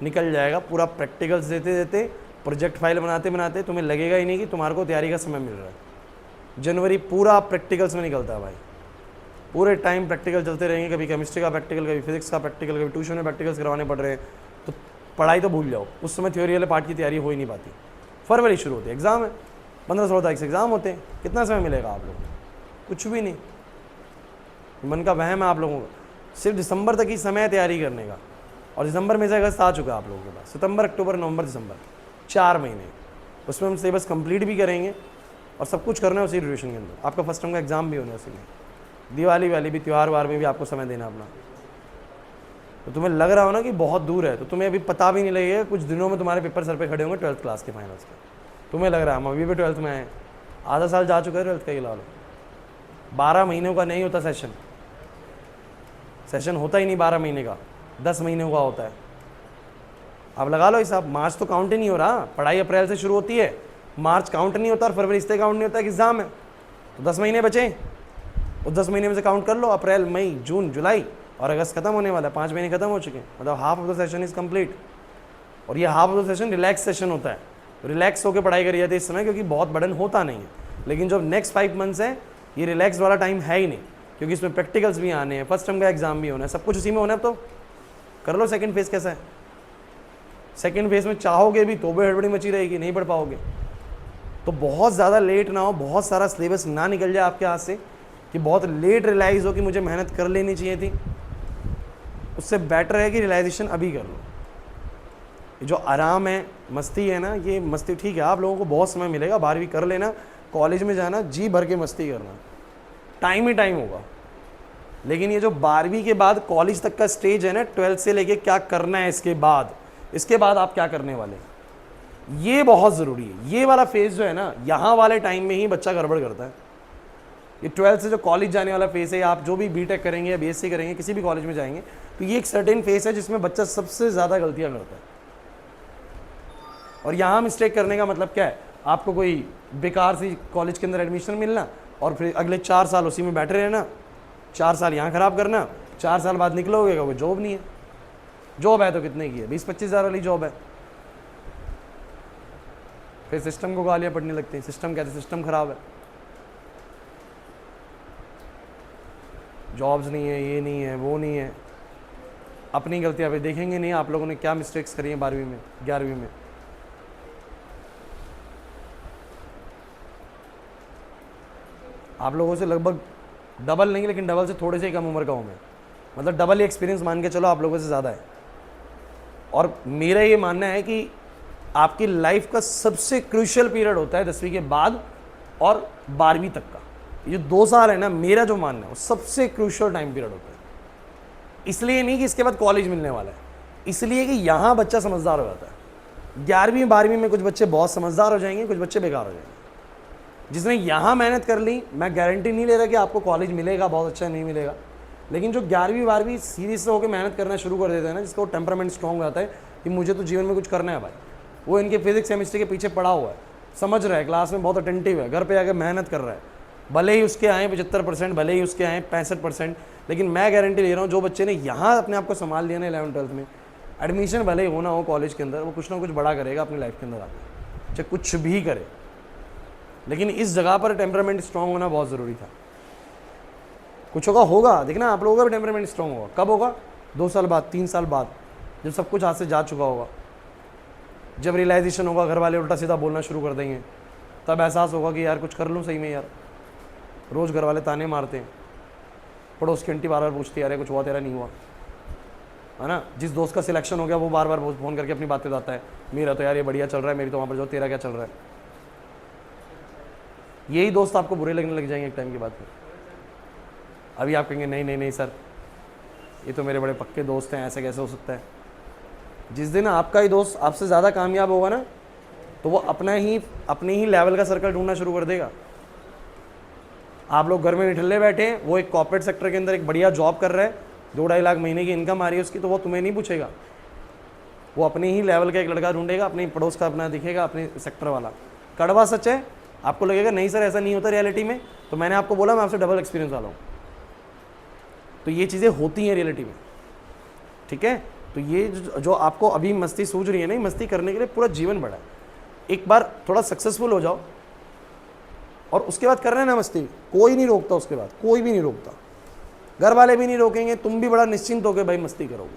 निकल जाएगा पूरा। प्रैक्टिकल्स देते देते, प्रोजेक्ट फाइल बनाते बनाते तुम्हें लगेगा ही नहीं कि तुम्हारे को तैयारी का समय मिल रहा है। जनवरी पूरा प्रैक्टिकल्स में निकलता है भाई, पूरे टाइम प्रैक्टिकल चलते रहेंगे, कभी केमिस्ट्री का प्रैक्टिकल, कभी फिजिक्स का प्रैक्टिकल, कभी ट्यूशन में प्रैक्टिकल्स करवाने पड़ रहे हैं, तो पढ़ाई तो भूल जाओ, उस समय थ्योरी वाले पार्ट की तैयारी हो ही नहीं पाती। फरवरी शुरू होती है, एग्ज़ाम है, 15-16 तारीख से एग्ज़ाम होते हैं, कितना समय मिलेगा आप लोगों को? कुछ भी नहीं। मन का वहम है आप लोगों को, सिर्फ दिसंबर तक ही समय है तैयारी करने का, और दिसंबर में से अगस्त आ चुका है आप लोगों के पास। सितंबर, अक्टूबर, नवंबर, दिसंबर, 4 महीने, उसमें हम सिलेबस कंप्लीट भी करेंगे और सब कुछ करना है उसी ड्यूरेशन के अंदर। आपका फर्स्ट टर्म का एग्जाम भी होना है उसी में, दिवाली वाली भी, त्यौहार वार में भी आपको समय देना अपना। तो तुम्हें लग रहा हो ना कि बहुत दूर है, तो तुम्हें अभी पता भी नहीं लगेगा, कुछ दिनों में तुम्हारे पेपर सर पे खड़े होंगे 12th क्लास के फाइनल्स के। तुम्हें लग रहा है हम अभी भी 12th में आए, आधा साल जा चुका है 12th का। ये ला लो, 12 महीनों का नहीं होता सेशन होता ही नहीं 12 महीने का, 10 महीने का होता है। अब लगा लो हिसाब, मार्च तो काउंट ही नहीं हो रहा, पढ़ाई अप्रैल से शुरू होती है, मार्च काउंट नहीं होता और फरवरी इससे काउंट नहीं होता कि एग्जाम है, तो 10 महीने बचे, उस 10 महीने में से काउंट कर लो, अप्रैल, मई, जून, जुलाई और अगस्त खत्म होने वाला है, 5 महीने खत्म हो चुके हैं, मतलब half of the session is complete. और ये half of the session relax session होता है, रिलैक्स होकर पढ़ाई करी जाती है इस समय, क्योंकि बहुत बर्डन होता नहीं है। लेकिन जो नेक्स्ट 5 मंथ्स है, ये रिलैक्स वाला टाइम है ही नहीं, क्योंकि इसमें प्रैक्टिकल्स भी आने हैं, फर्स्ट टर्म का एग्जाम भी होना है, सब कुछ उसी में होना है। तो कर लो सेकंड फेज कैसा है। सेकंड फेज में चाहोगे भी तो भी हड़बड़ी मची रहेगी, नहीं पढ़ पाओगे। तो बहुत ज़्यादा लेट ना हो, बहुत सारा सिलेबस ना निकल जाए आपके हाथ से कि बहुत लेट रियलाइज़ हो कि मुझे मेहनत कर लेनी चाहिए थी। उससे बेटर है कि रियलाइजेशन अभी कर लो। जो आराम है, मस्ती है ना, ये मस्ती ठीक है, आप लोगों को बहुत समय मिलेगा, 12वीं कर लेना, कॉलेज में जाना, जी भर के मस्ती करना, टाइम ही टाइम होगा। लेकिन ये जो 12वीं के बाद कॉलेज तक का स्टेज है ना, 12th से लेके क्या करना है इसके बाद आप क्या करने वाले, ये बहुत ज़रूरी है। ये वाला फेज़ जो है ना, यहाँ वाले टाइम में ही बच्चा गड़बड़ करता है। ये 12th से जो कॉलेज जाने वाला फेज़ है, आप जो भी बीटेक करेंगे या बीएससी करेंगे, किसी भी कॉलेज में जाएंगे, तो ये एक सर्टेन फेज़ है जिसमें बच्चा सबसे ज़्यादा गलतियाँ करता है। और यहाँ मिस्टेक करने का मतलब क्या है, आपको कोई बेकार सी कॉलेज के अंदर एडमिशन मिलना और फिर अगले 4 साल उसी में बैठे रहना, 4 साल यहाँ ख़राब करना, 4 साल बाद निकलोगे कोई जॉब नहीं है। जॉब है तो कितने की है, 20-25 हज़ार वाली जॉब है। फिर सिस्टम को गालियाँ पड़ने लगती हैं, सिस्टम कहते सिस्टम ख़राब है, जॉब्स नहीं है, ये नहीं है, वो नहीं है। अपनी गलतियाँ पे देखेंगे नहीं आप लोगों ने क्या मिस्टेक्स करी हैं 12वीं में, 11वीं में। आप लोगों से लगभग डबल नहीं, लेकिन डबल से थोड़े से ही कम उम्र का हूँ मैं, मतलब डबल ही एक्सपीरियंस मान के चलो, आप लोगों से ज़्यादा है। और मेरा ये मानना है कि आपकी लाइफ का सबसे क्रूशियल पीरियड होता है 10वीं के बाद और 12वीं तक का। ये 2 साल है ना, मेरा जो मानना है वो सबसे क्रूशियल टाइम पीरियड होता है। इसलिए नहीं कि इसके बाद कॉलेज मिलने वाला है, इसलिए कि यहाँ बच्चा समझदार हो जाता है। 11वीं 12वीं में कुछ बच्चे बहुत समझदार हो जाएंगे, कुछ बच्चे बेकार हो जाएंगे। जिसने यहाँ मेहनत कर ली, मैं गारंटी नहीं ले रहा कि आपको कॉलेज मिलेगा, बहुत अच्छा नहीं मिलेगा, लेकिन जो 11वीं 12वीं सीरीज से होकर मेहनत करना शुरू कर देते हैं ना, जिसका टेम्परामेंट स्ट्रॉन्ग रहता है कि मुझे तो जीवन में कुछ करना है भाई, वो इनके फिजिक्स केमिस्ट्री के पीछे पड़ा हुआ है, समझ रहा है, क्लास में बहुत अटेंटिव है, घर पे आकर मेहनत कर रहा है, भले ही उसके आए 75%, भले ही उसके आए 65%, लेकिन मैं गारंटी ले रहा हूँ जो बच्चे ने यहाँ अपने आप को संभाल लिया ना 11th-12th में, एडमिशन भले ही होना हो कॉलेज के अंदर, वो कुछ ना कुछ बड़ा करेगा अपनी लाइफ के अंदर आगे, चाहे कुछ भी करे। लेकिन इस जगह पर टेम्परामेंट स्ट्रॉन्ग होना बहुत ज़रूरी था। कुछ होगा देखना, आप लोगों का भी टेम्परामेंट स्ट्रॉन्ग होगा। कब होगा? 2 साल बाद, 3 साल बाद, जब सब कुछ हाथ से जा चुका होगा, जब रियलाइजेशन होगा, घर वाले उल्टा सीधा बोलना शुरू कर देंगे, तब एहसास होगा कि यार कुछ कर लूँ सही में यार। रोज़ घर वाले ताने मारते हैं, पड़ोस की आंटी बार बार पूछती है अरे कुछ हुआ तेरा, नहीं हुआ, है ना। जिस दोस्त का सिलेक्शन हो गया वो बार बार फ़ोन करके अपनी बातें बताता है, मेरा तो यार ये बढ़िया चल रहा है, मेरी तो वहाँ पर जो, तेरा क्या चल रहा है। यही दोस्त आपको बुरे लगने लग जाएंगे एक टाइम के बाद। अभी आप कहेंगे नहीं नहीं नहीं सर, ये तो मेरे बड़े पक्के दोस्त हैं, ऐसे कैसे हो सकता है। जिस दिन आपका ही दोस्त आपसे ज़्यादा कामयाब होगा ना, तो वो अपने ही लेवल का सर्कल ढूंढना शुरू कर देगा। आप लोग घर में निठल्ले बैठे हैं, वो एक कॉर्पोरेट सेक्टर के अंदर एक बढ़िया जॉब कर रहा है, 2-2.5 लाख महीने की इनकम आ रही है उसकी, तो वो तुम्हें नहीं पूछेगा, वो अपने ही लेवल का एक लड़का ढूंढेगा, अपने पड़ोस का अपना दिखेगा, अपने सेक्टर वाला। कड़वा सच है, आपको लगेगा नहीं सर ऐसा नहीं होता रियलिटी में, तो मैंने आपको बोला मैं आपसे डबल एक्सपीरियंस वाला हूँ। तो ये चीज़ें होती हैं रियलिटी में, ठीक है। तो ये जो आपको अभी मस्ती सूझ रही है ना, मस्ती करने के लिए पूरा जीवन बड़ा है। एक बार थोड़ा सक्सेसफुल हो जाओ और उसके बाद करना है ना मस्ती, कोई नहीं रोकता, उसके बाद कोई भी नहीं रोकता, घर वाले भी नहीं रोकेंगे, तुम भी बड़ा निश्चिंत होकर भाई मस्ती करोगे।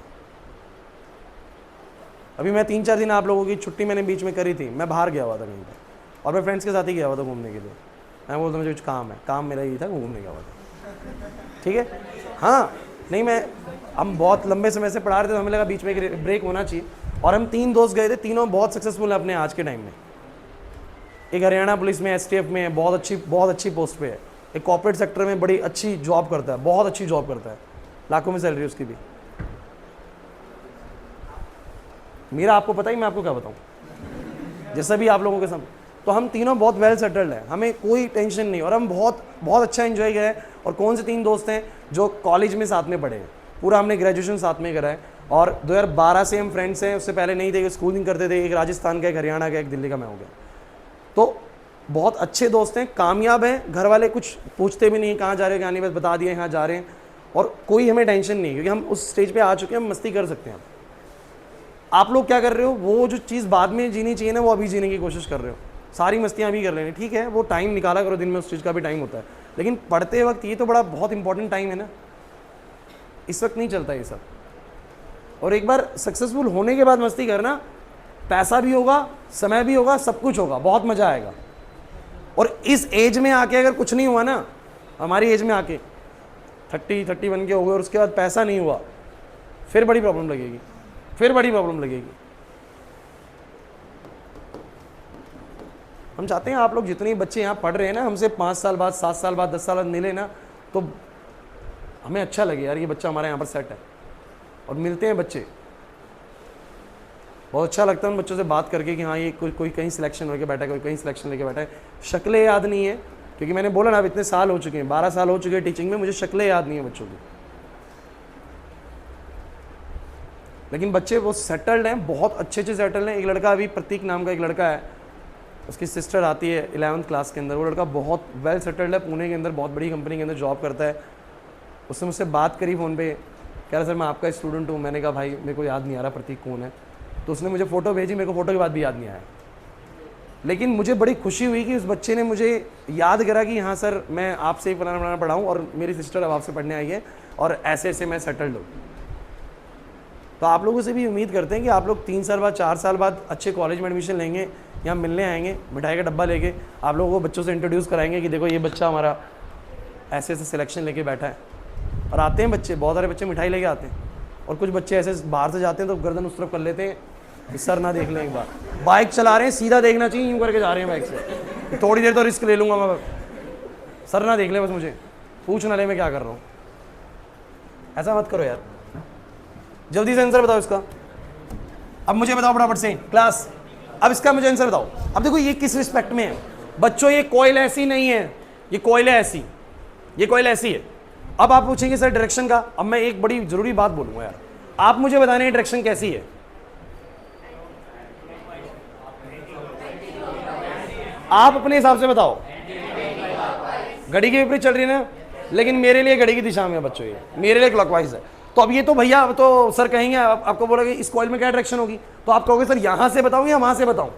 अभी मैं 3-4 दिन आप लोगों की छुट्टी मैंने बीच में करी थी, मैं बाहर गया हुआ था कहीं पर, और मैं फ्रेंड्स के साथ ही गया हुआ था घूमने के लिए। मैं बोलता मुझे कुछ काम है, काम मेरा यही था, घूमने गया हुआ था, ठीक है। हाँ नहीं, हम बहुत लंबे समय से पढ़ा रहे थे, तो हमें लगा बीच में एक ब्रेक होना चाहिए, और हम 3 दोस्त गए थे, तीनों बहुत सक्सेसफुल हैं अपने आज के टाइम में। एक हरियाणा पुलिस में STF में है, बहुत अच्छी पोस्ट पे है। एक कॉर्पोरेट सेक्टर में बड़ी अच्छी जॉब करता है, बहुत अच्छी जॉब करता है, लाखों में सैलरी उसकी भी। मेरा आपको पता ही, मैं आपको क्या बताऊं, जैसा भी आप लोगों के सामने। तो हम तीनों बहुत वेल सेटल्ड हैं, हमें कोई टेंशन नहीं, और हम बहुत बहुत अच्छा एंजॉय किया है। और कौन से 3 दोस्त हैं जो कॉलेज में साथ में पढ़े हैं, पूरा हमने ग्रेजुएशन साथ में करा है, और 2012 से हम फ्रेंड्स हैं। उससे पहले नहीं थे, स्कूलिंग करते थे, एक राजस्थान का, एक हरियाणा का, एक दिल्ली का मैं हो गया। तो बहुत अच्छे दोस्त हैं, कामयाब हैं। घर वाले कुछ पूछते भी नहीं कहाँ जा रहे हो, कहाँ नहीं, बस बता दिए यहाँ जा रहे हैं, और कोई हमें टेंशन नहीं, क्योंकि हम उस स्टेज पे आ चुके हैं, हम मस्ती कर सकते हैं। आप लोग क्या कर रहे हो, वो जो चीज़ बाद में जीनी चाहिए ना, वो अभी जीने की कोशिश कर रहे हो। सारी मस्तियाँ भी कर रहे हैं, ठीक है, वो टाइम निकाला करो दिन में, उस चीज़ का भी टाइम होता है, लेकिन पढ़ते वक्त ये तो बड़ा बहुत इंपॉर्टेंट टाइम है ना, इस वक्त नहीं चलता ये सब। और एक बार सक्सेसफुल होने के बाद मस्ती करना, पैसा भी होगा, समय भी होगा, सब कुछ होगा, बहुत मज़ा आएगा। और इस एज में आके अगर कुछ नहीं हुआ ना, हमारी एज में आके 30-31 के हो गए और उसके बाद पैसा नहीं हुआ, फिर बड़ी प्रॉब्लम लगेगी, फिर बड़ी प्रॉब्लम लगेगी। हम चाहते हैं आप लोग जितने बच्चे यहाँ पढ़ रहे हैं ना, हमसे 5 साल बाद, 7 साल बाद, 10 साल बाद मिले ना, तो हमें अच्छा लगे यार, ये बच्चा हमारे यहाँ पर सेट है। और मिलते हैं बच्चे, बहुत अच्छा लगता है उन बच्चों से बात करके कि हाँ ये कोई कहीं सिलेक्शन लेके बैठा है, कोई कहीं सिलेक्शन लेके बैठा है। शक्लें याद नहीं है, क्योंकि मैंने बोला ना, अब इतने साल हो चुके हैं, 12 साल हो चुके हैं टीचिंग में, मुझे शक्लें याद नहीं है बच्चों की। लेकिन बच्चे वो सेटल्ड हैं, बहुत अच्छे सेटल्ड हैं। एक लड़का अभी, प्रतीक नाम का एक लड़का है, उसकी सिस्टर आती है 11th क्लास के अंदर, वो लड़का बहुत वेल सेटल्ड है, पुणे के अंदर बहुत बड़ी कंपनी के अंदर जॉब करता है। उसने मुझसे बात करी फ़ोन पे, कह रहा सर मैं आपका स्टूडेंट हूँ। मैंने कहा भाई मेरे को याद नहीं आ रहा प्रतीक कौन है, तो उसने मुझे फ़ोटो भेजी, मेरे को फ़ोटो के बाद भी याद नहीं आया। लेकिन मुझे बड़ी खुशी हुई कि उस बच्चे ने मुझे याद करा कि हाँ सर मैं आपसे ही फलाना पढ़ा हूँ, और मेरी सिस्टर अब आपसे पढ़ने आई है, और ऐसे ऐसे मैं सेटल्ड हूँ। तो आप लोगों से भी उम्मीद करते हैं कि आप लोग 3 साल बाद, 4 साल बाद अच्छे कॉलेज में एडमिशन लेंगे, यहाँ मिलने आएंगे, मिठाई का डब्बा लेके आप लोगों को बच्चों से इंट्रोड्यूस कराएंगे कि देखो ये बच्चा हमारा ऐसे ऐसे सिलेक्शन लेके बैठा है। और आते हैं बच्चे, बहुत सारे बच्चे मिठाई लेके आते हैं, और कुछ बच्चे ऐसे बाहर से जाते हैं तो गर्दन उस तरफ कर लेते हैं कि सर ना देख लें एक बार। बाइक चला रहे हैं, सीधा देखना चाहिए, यूँ करके जा रहे हैं बाइक से, थोड़ी देर तो रिस्क ले लूँगा मैं, सर ना देख ले, बस मुझे पूछ ना ले मैं क्या कर रहा हूँ। ऐसा मत करो यार। जल्दी से आंसर बताओ इसका। अब मुझे बताओ फटाफट से क्लास, अब इसका मुझे आंसर बताओ। अब देखो ये किस रिस्पेक्ट में है बच्चों, ये कोयल ऐसी नहीं है, ये कोयल है ऐसी, ये कोयल ऐसी है। अब आप पूछेंगे सर डायरेक्शन का, अब मैं एक बड़ी जरूरी बात बोलूंगा यार, आप मुझे बताने डायरेक्शन कैसी है। आप अपने हिसाब से बताओ। घड़ी के विपरीत चल रही है ना, लेकिन मेरे लिए घड़ी की दिशा में है बच्चों, ये मेरे लिए क्लॉकवाइज है। तो अब ये तो भैया, अब तो सर कहेंगे, आपको बोलोगे इस कॉइल में क्या डायरेक्शन होगी, तो आप कहोगे सर यहाँ से बताऊँ या वहाँ से बताऊँ,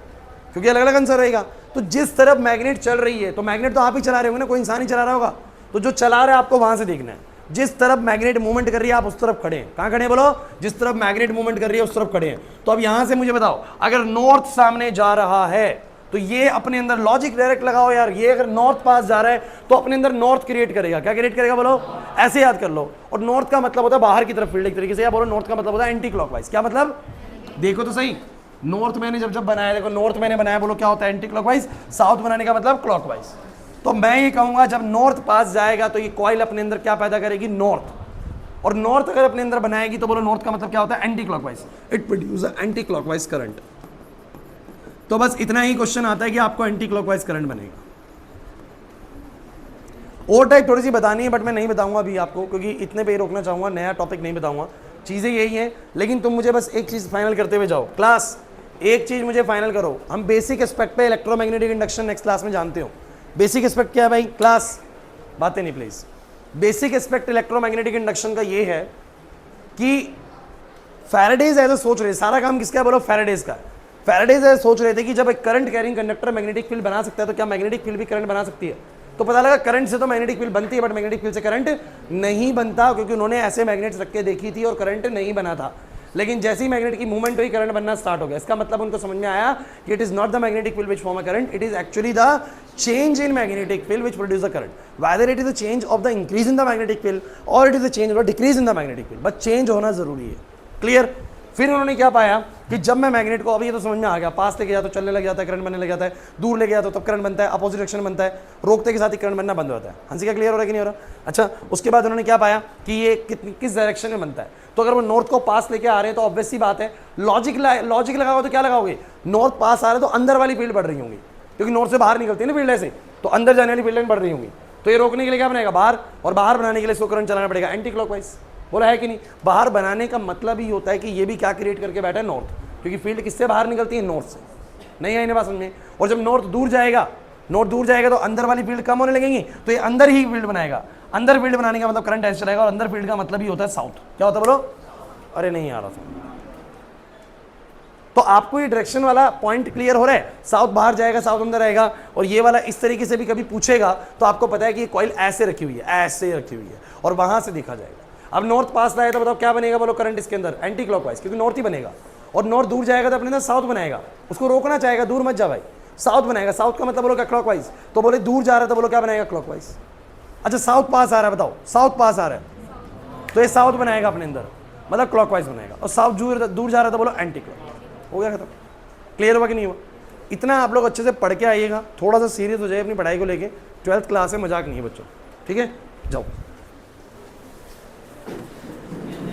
क्योंकि अलग अलग आंसर रहेगा। तो जिस तरफ मैग्नेट चल रही है, तो मैग्नेट तो आप ही चला रहे होंगे ना, कोई इंसान ही चला रहा होगा, तो जो चला रहा है आपको वहाँ से देखना है। जिस तरफ मैग्नेट मूवमेंट कर रही है आप उस तरफ खड़े हैं। कहाँ खड़े हैं बोलो? जिस तरफ मैग्नेट मूवमेंट कर रही है उस तरफ खड़े हैं। तो अब यहाँ से मुझे बताओ, अगर नॉर्थ सामने जा रहा है तो ये अपने अंदर लॉजिक डायरेक्ट लगाओ यार, ये अगर नॉर्थ पास जा रहा है तो अपने अंदर नॉर्थ क्रिएट करेगा। क्या क्रिएट करेगा बोलो? ऐसे याद कर लो। और नॉर्थ का मतलब होता है बाहर की तरफ फील्ड एक तरीके से, या बोलो नॉर्थ का मतलब होता है एंटी क्लॉकवाइज। क्या मतलब? देखो तो सही, नॉर्थ मैंने जब बनाया, देखो नॉर्थ मैंने बनाया, बोलो क्या होता है? Anti clockwise. साउथ बनाने का मतलब क्लॉकवाइज। तो मैं ये कहूंगा जब नॉर्थ पास जाएगा तो ये कॉइल अपने अंदर क्या पैदा करेगी? नॉर्थ। और नॉर्थ अगर अपने अंदर बनाएगी तो बोलो नॉर्थ का मतलब क्या होता है? Anti clockwise. It produce anti clockwise current. तो बस इतना ही क्वेश्चन आता है कि आपको एंटी क्लॉकवाइज करंट बनेगा। और टाइप थोड़ी सी बतानी है बट मैं नहीं बताऊंगा अभी आपको, क्योंकि इतने पे ही रोकना चाहूंगा, नया टॉपिक नहीं बताऊंगा। चीजें यही हैं, लेकिन तुम मुझे बस एक चीज फाइनल करते हुए जाओ। क्लास एक चीज मुझे फाइनल करो, हम बेसिक एस्पेक्ट पे इलेक्ट्रोमैग्नेटिक इंडक्शन नेक्स्ट क्लास में जानते हो। बेसिक एस्पेक्ट क्या है भाई? क्लास बातें नहीं please. Basic aspect electromagnetic induction का ये है कि फैराडेज ऐसा सोच रहे, सारा काम किसका है बोलो? फैराडेज का। फैराडेज ऐसा सोच रहे थे कि जब एक current carrying conductor magnetic field बना सकता है तो क्या मैग्नेटिक फील्ड भी करंट बना सकती है? तो पता लगा करंट से तो मैग्नेटिक फील्ड बनती है बट मैग्नेटिक फील्ड से करंट नहीं बनता, क्योंकि उन्होंने ऐसे मैग्नेट्स रख के देखी थी और करंट नहीं बना था। लेकिन जैसे ही मैग्नेट की मूवमेंट हुई करंट बनना स्टार्ट हो गया। इसका मतलब उनको समझ में आया कि it is not the magnetic field which form a current, it is actually the change in magnetic field which produce the current, whether it is the change of the increase in the magnetic field और it is the change of the decrease in the magnetic field, बस change होना जरूरी है। Clear. फिर उन्होंने क्या पाया कि जब मैं मैग्नेट को, अभी ये तो समझ में आ गया, पास लेके जाता तो चलने लग जाता है, करंट बनने लग जाता है, दूर लेके जाता तो तब करंट बनता है, अपोजिट डायरेक्शन बनता है, रोकते के साथ ही करंट बनना बंद हो जाता है। हंसी का क्लियर हो रहा है कि नहीं हो रहा? अच्छा, उसके बाद उन्होंने क्या पाया कि ये किस डायरेक्शन में बनता है। तो अगर वो नॉर्थ को पास लेके आ रहे हैं तो ऑब्वियस सी बात है, लॉजिक लगाओगे तो क्या लगाओगे, नॉर्थ पास आ रहे तो अंदर वाली फील्ड बढ़ रही होंगी, क्योंकि नॉर्थ से बाहर निकलती है ना फील्ड ऐसे, तो अंदर जाने वाली फील्ड बढ़ रही होंगी। तो ये रोकने के लिए क्या बनाएगा, बाहर, और बाहर बनाने के लिए इसको करंट चलाना पड़ेगा एंटी क्लॉकवाइज। बोला है कि नहीं? बाहर बनाने का मतलब ही होता है कि ये भी क्या क्रिएट करके बैठा है, नॉर्थ, क्योंकि फील्ड किससे बाहर निकलती है, नॉर्थ से। नहीं आई ना बात समझ में? और जब नॉर्थ दूर जाएगा तो अंदर वाली फील्ड कम होने लगेंगी, तो ये अंदर ही फील्ड बनाएगा। अंदर फील्ड बनाने का मतलब करंट ऐसे चलेगा, और अंदर फील्ड का मतलब ही होता है साउथ। क्या होता है बोलो? अरे नहीं आ रहा था। तो आपको ये डायरेक्शन वाला पॉइंट क्लियर हो रहा है, साउथ बाहर जाएगा, साउथ अंदर आएगा। और ये वाला इस तरीके से भी कभी पूछेगा तो आपको पता है कि ये कॉइल ऐसे रखी हुई है, ऐसे रखी हुई है, और वहां से देखा जाएगा। अब नॉर्थ पास लाए तो बताओ क्या बनेगा, बोलो करंट इसके अंदर एंटी क्लॉकवाइज, क्योंकि नॉर्थ ही बनेगा। और नॉर्थ दूर जाएगा तो अपने अंदर साउथ बनाएगा, उसको रोकना चाहेगा, दूर मत जा भाई, साउथ बनाएगा। साउथ का मतलब बोलो क्या, क्लॉकवाइज। तो बोले दूर जा रहा है तो बोलो क्या बनाएगा, क्लॉकवाइज। अच्छा, साउथ पास आ रहा है, बताओ साउथ पास आ रहा है तो ये साउथ बनाएगा अपने अंदर, मतलब क्लॉकवाइज बनाएगा। और साउथ दूर जा रहा है तो बोलो एंटी क्लॉकवाइज। हो गया खत्म। क्लियर हुआ कि नहीं हुआ? इतना आप लोग अच्छे से पढ़ के आइएगा, थोड़ा सा सीरियस हो जाए अपनी पढ़ाई को लेके। 12th क्लास है, मजाक नहीं है बच्चों, ठीक है? जाओ।